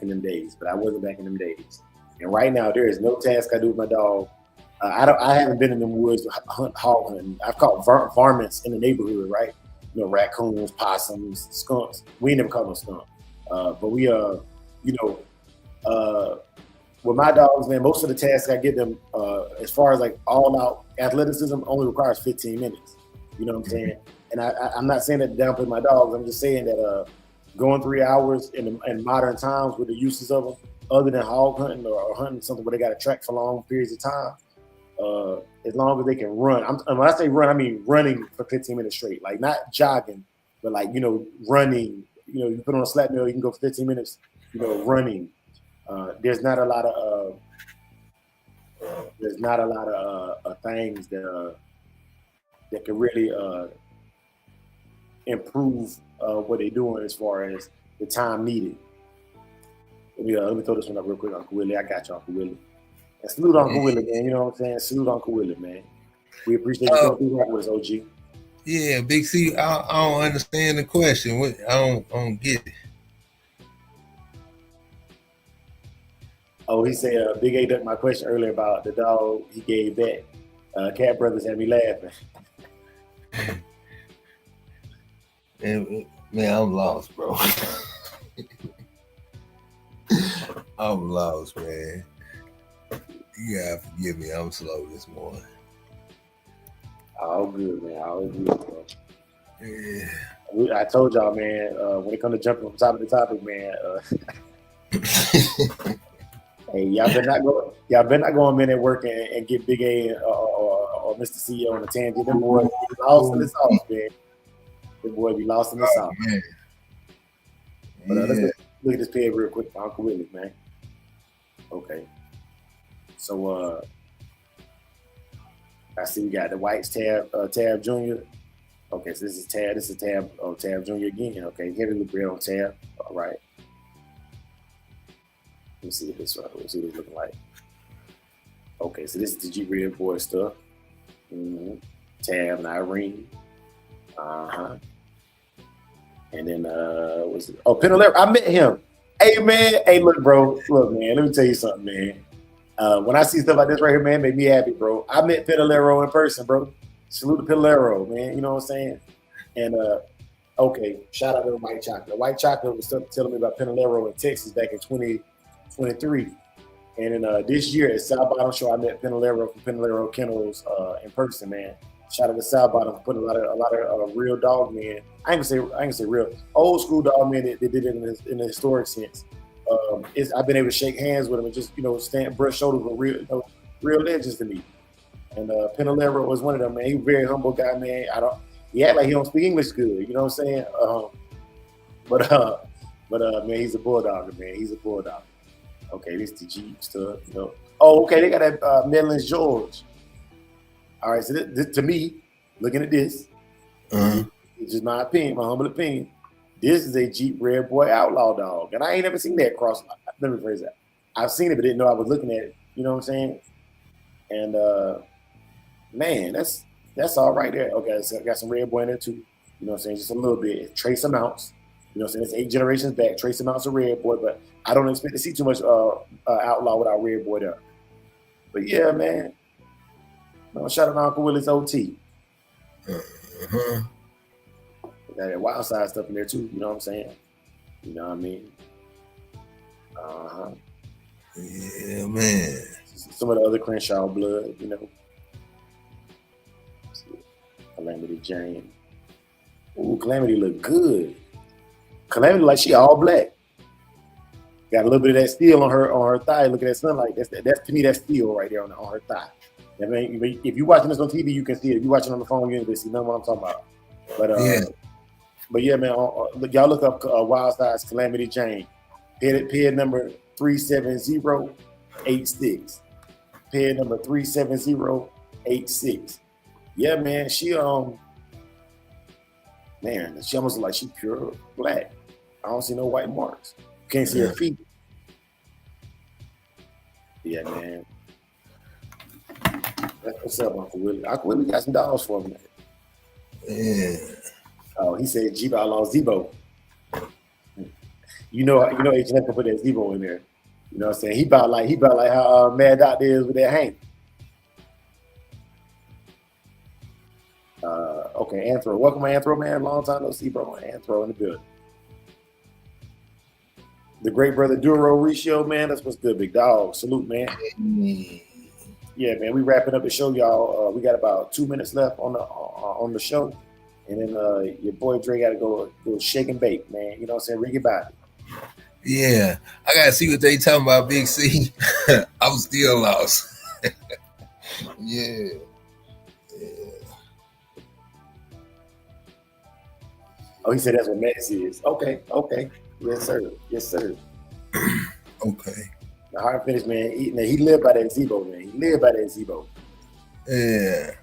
them days, but I wasn't back in them days. And right now, there is no task I do with my dog. I haven't been in them woods hog hunting. I've caught varmints in the neighborhood, right? You know, raccoons, possums, skunks. We ain't never caught no skunk. But we with my dogs, man, most of the tasks I give them, as far as like all out athleticism, only requires 15 minutes. You know what I'm saying? And I'm not saying that to downplay my dogs. I'm just saying that going 3 hours in modern times with the uses of them, other than hog hunting or hunting something where they got to track for long periods of time, as long as they can run. When I say run, I mean running for 15 minutes straight, like not jogging, but like, you know, running. You know, you put on a slap mill, you can go for 15 minutes, you know, running. There's not a lot of things that can really improve what they're doing as far as the time needed. Let me throw this one up real quick, Uncle Willie. I got you, Uncle Willie. And salute Uncle Willie, man. You know what I'm saying? Salute Uncle Willie, man. We appreciate you coming through with us, OG. Yeah, Big C, I don't understand the question. I don't get it. Oh, he said Big A ducked my question earlier about the dog he gave back. Cat Brothers had me laughing. Man, I'm lost, bro. I'm lost, man. You gotta forgive me. I'm slow this morning. All good, man. All good, bro. Yeah. I told y'all, man, when it comes to jumping from top of the topic, man, hey, y'all better not go a minute work and get Big A or Mr. CEO on the tangent. Them boys be lost in the sauce, man. Them boys be lost in the sauce. Man. But let's look at this page real quick for Uncle Willie, man. Okay. So I see we got the Whites Tab Jr. Okay, so this is Tab Jr. again. Okay, heavy bread on Tab. All right. Let me see this what it's looking like. Okay, so this is the G Red Boy stuff. Tab and Irene. And then what's it? Oh, Penalero. I met him. Hey man, hey look, bro. Look, man, let me tell you something, man. When I see stuff like this right here, man, it make me happy, bro. I met Pedalero in person, bro. Salute to Pedalero, man. You know what I'm saying? And okay, shout out to White Chocolate. White Chocolate was telling me about Pedalero in Texas back in 2023. And in this year at South Bottom Show, I met Kennel from Samurai Kennels in person, man. Shout out to South Bottom for putting a lot of real dog men. I ain't gonna say real, old school dog men that did it in a historic sense. I've been able to shake hands with them and just stand brush shoulders with real legends to me. And Pinalero was one of them, man. He was a very humble guy, man. He act like he don't speak English good, you know what I'm saying? But man, he's a bulldog, man. He's a bulldog. Okay, this is the Jeep stuff, Oh, okay, they got that Netherlands George. All right, so this, to me, looking at this, it's just my opinion, my humble opinion. This is a Jeep Red Boy Outlaw dog, and I ain't never seen that cross. Let me phrase that. I've seen it, but didn't know I was looking at it. You know what I'm saying? And man, that's all right there. Okay, so I got some Red Boy in there too. You know what I'm saying? Just a little bit. Trace amounts. You know what I'm saying? It's 8 generations back. Trace amounts of Red Boy, but I don't expect to see too much Outlaw without Red Boy there. But yeah, man. Shout out to Uncle Willie's OT. Got that wild side stuff in there too. You know what I'm saying? You know what I mean? Yeah, man. Some of the other Crenshaw blood, Calamity Jane. Ooh, Calamity look good. Calamity like she all black. Got a little bit of that steel on her thigh. Look at that sunlight. That's to me that's steel right there on her thigh. I mean, if you're watching this on TV, you can see it. If you're watching on the phone, you can see none of what I'm talking about. But yeah, man, y'all look up Wild Side's Calamity Jane. Pair number 37086. Pair number 37086. Yeah, man, she almost look like she pure black. I don't see no white marks. Can't see her feet. Yeah, man. That's what's up, Uncle Willie. Uncle Willie got some dollars for me. Yeah. Oh, he said Jeep Outlaw Zebo. H&M can put that Zebo in there. You know what I'm saying? He about like how Mad Doctor is with that Hank. Okay, Anthro. Welcome, Anthro, man. Long time no see, bro. Anthro in the building. The great brother Duro Ricio, man. That's what's good, big dog. Salute, man. Yeah, man. We wrapping up the show, y'all. We got about 2 minutes left on the show, and then your boy Dre got to go shake and bake, man. You know what I'm saying? Ring it back. Yeah, I gotta see what they talking about, Big C. I'm still lost. Yeah. Oh, he said that's what Max is. Okay. Yes, sir. Okay. The hard finish, man. He lived by that Zebo, man. He lived by that Zebo. Yeah.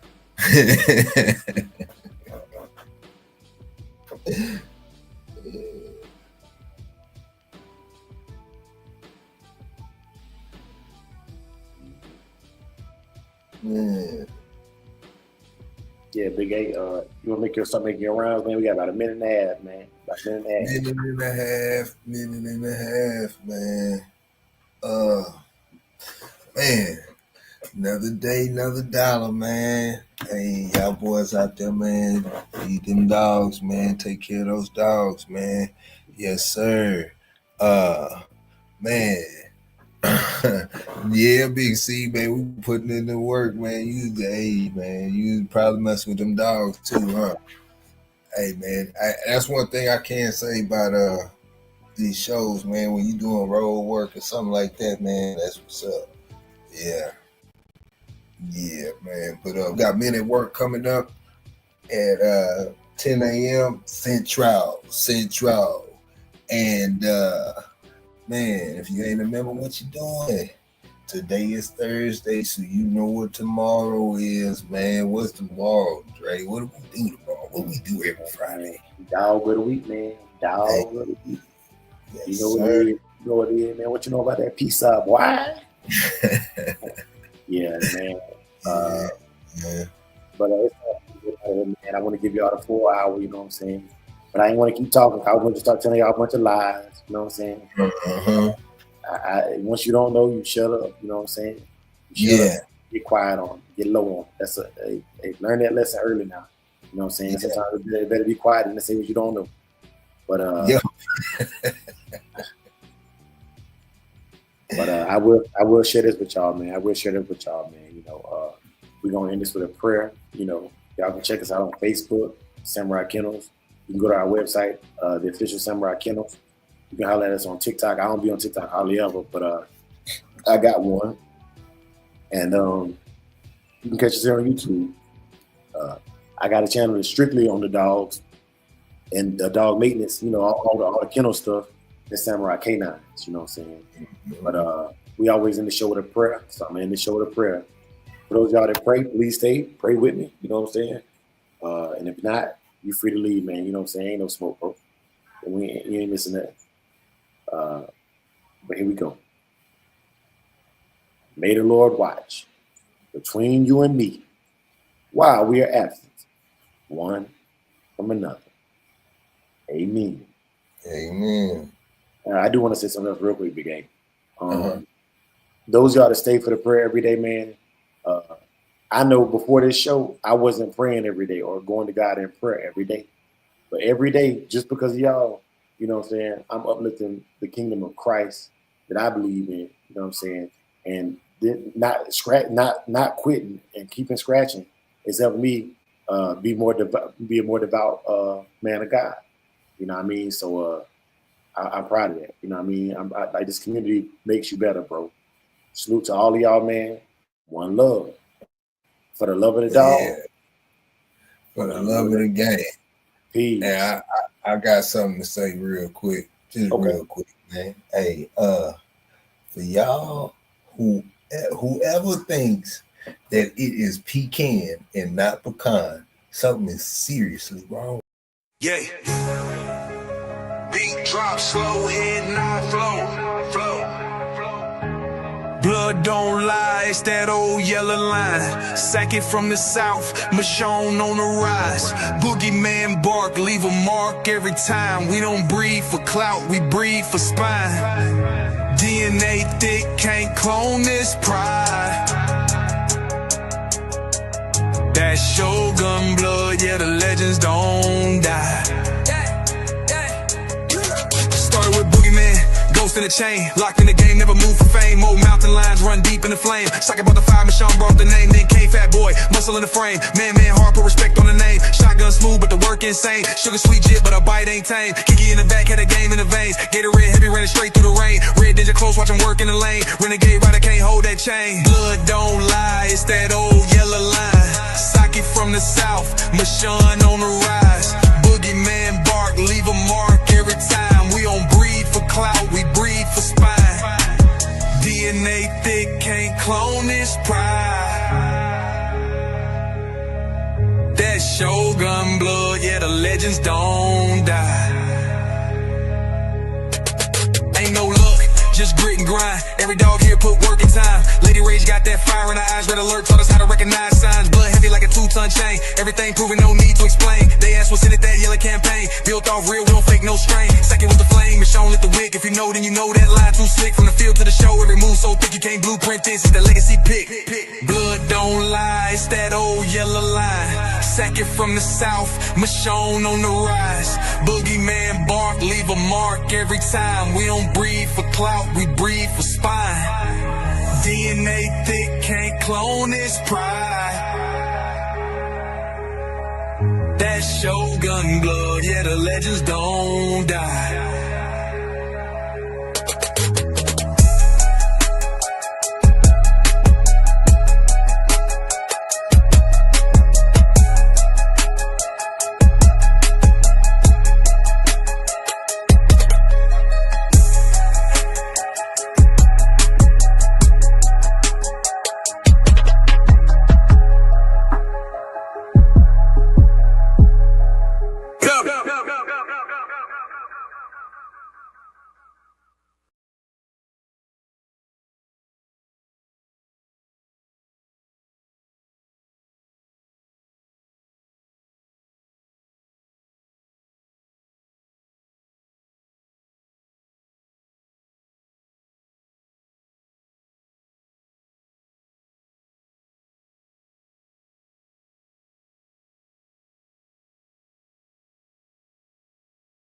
Yeah, Big A. You want to start making your rounds, man? We got about a minute and a half, man. Minute and a half, man. Man, another day, another dollar, man. Hey, y'all boys out there, man. Feed them dogs, man. Take care of those dogs, man. Yes, sir. Man. Yeah, Big C, man. We putting in the work, man. You probably messing with them dogs too, huh? Hey, man. That's one thing I can say about these shows, man. When you doing road work or something like that, man, that's what's up. Yeah, man. But we got men at work coming up at 10 a.m. Central. And man, if you ain't remember what you're doing, today is Thursday, so you know what tomorrow is, man. What's tomorrow, Dre? What do we do tomorrow? What do we do every Friday? Dog of the week, man. Dog of the week. Yes, you know what it is. You know what it is, man. What you know about that peace up? Why? Yeah, man. Yeah. But it's man, I want to give y'all the full hour, you know what I'm saying? But I ain't want to keep talking. I was going to start telling y'all a bunch of lies. You know what I'm saying? Once you don't know, you shut up. You know what I'm saying? You shut up, get quiet on, get low on. That's learn that lesson early now. You know what I'm saying? Sometimes it better be quiet than to say what you don't know. But I will share this with y'all, man. You know, we're gonna end this with a prayer. You know, y'all can check us out on Facebook, Samurai Kennels. You can go to our website, the official Samurai Kennels. You can holler at us on TikTok. I don't be on TikTok hardly ever, but I got one. And you can catch us here on YouTube. I got a channel that's strictly on the dogs and the dog maintenance, you know, all the kennel stuff. It's Samurai K9s, you know what I'm saying? But we always end the show with a prayer. So I'm gonna end the show with a prayer. For those of y'all that pray, please stay, pray with me, you know what I'm saying? And if not, you free to leave, man. You know what I'm saying? Ain't no smoke, bro. You ain't missing that. But here we go. May the Lord watch between you and me while we are absent, one from another. Amen. Amen. I do want to say something else real quick, Big A. Those of y'all that stay for the prayer every day, man. I know before this show, I wasn't praying every day or going to God in prayer every day. But every day, just because of y'all, you know what I'm saying, I'm uplifting the kingdom of Christ that I believe in, you know what I'm saying, and not quitting and keeping scratching is helping me be a more devout man of God. You know what I mean? So I'm proud of that. You know what I mean? Like this community makes you better, bro. Salute to all of y'all, man. One love. For the love of the dog. Yeah. For the love of the game. Peace. And I got something to say real quick. Just real quick, man. Hey, for y'all whoever thinks that it is pecan and not pecan, something is seriously wrong. Yeah. Beat drop slow, head not flow. Blood don't lie, it's that old yellow line. Sack it from the south, Michonne on the rise. Boogeyman bark, leave a mark every time. We don't breed for clout, we breed for spine. DNA thick, can't clone this pride. That Shogun blood, yeah, the legends don't die. Started with Boogeyman, ghost in the chain, locked in the game, never moved for fame. Old mountain lines run deep in the flame. Sock about the fire, Michonne brought the name. Then came Fat Boy, muscle in the frame. Man, hard, put respect on the name. Shotgun smooth, but the work insane. Sugar sweet jit, but a bite ain't tame. Kiki in the back, had a game in the veins. Gatorade heavy, ran it straight through the rain. Red Ninja close, watch him work in the lane. Renegade rider can't hold that chain. Blood don't lie, it's that old yellow line. Sock it from the south, Michonne on the rise. Boogeyman bark, leave a mark every time. We don't breed for clout, we breed for spine. DNA thick, can't clone this pride. That Shogun blood, yeah, the legends don't die. Ain't no luck, just grit and grind. Every dog here put work in time. Lady Rage got that fire in her eyes. Red alert taught us how to recognize signs. Blood heavy like a 2-ton chain. Everything proven, no need to explain. They asked what's in it, that yellow campaign. Built off real, we don't fake no strain. Second with the flame, Michonne lit the wick. If you know, then you know that line too slick. From the field to the show, every move so thick you can't blueprint this. It's the legacy pick. Blood don't lie, it's that old yellow line. Second from the south, Michonne on the rise. Boogeyman bark, leave a mark every time. We don't breed for clout, we breed for spine. DNA thick, can't clone this pride. That Shogun blood, yeah, the legends don't die.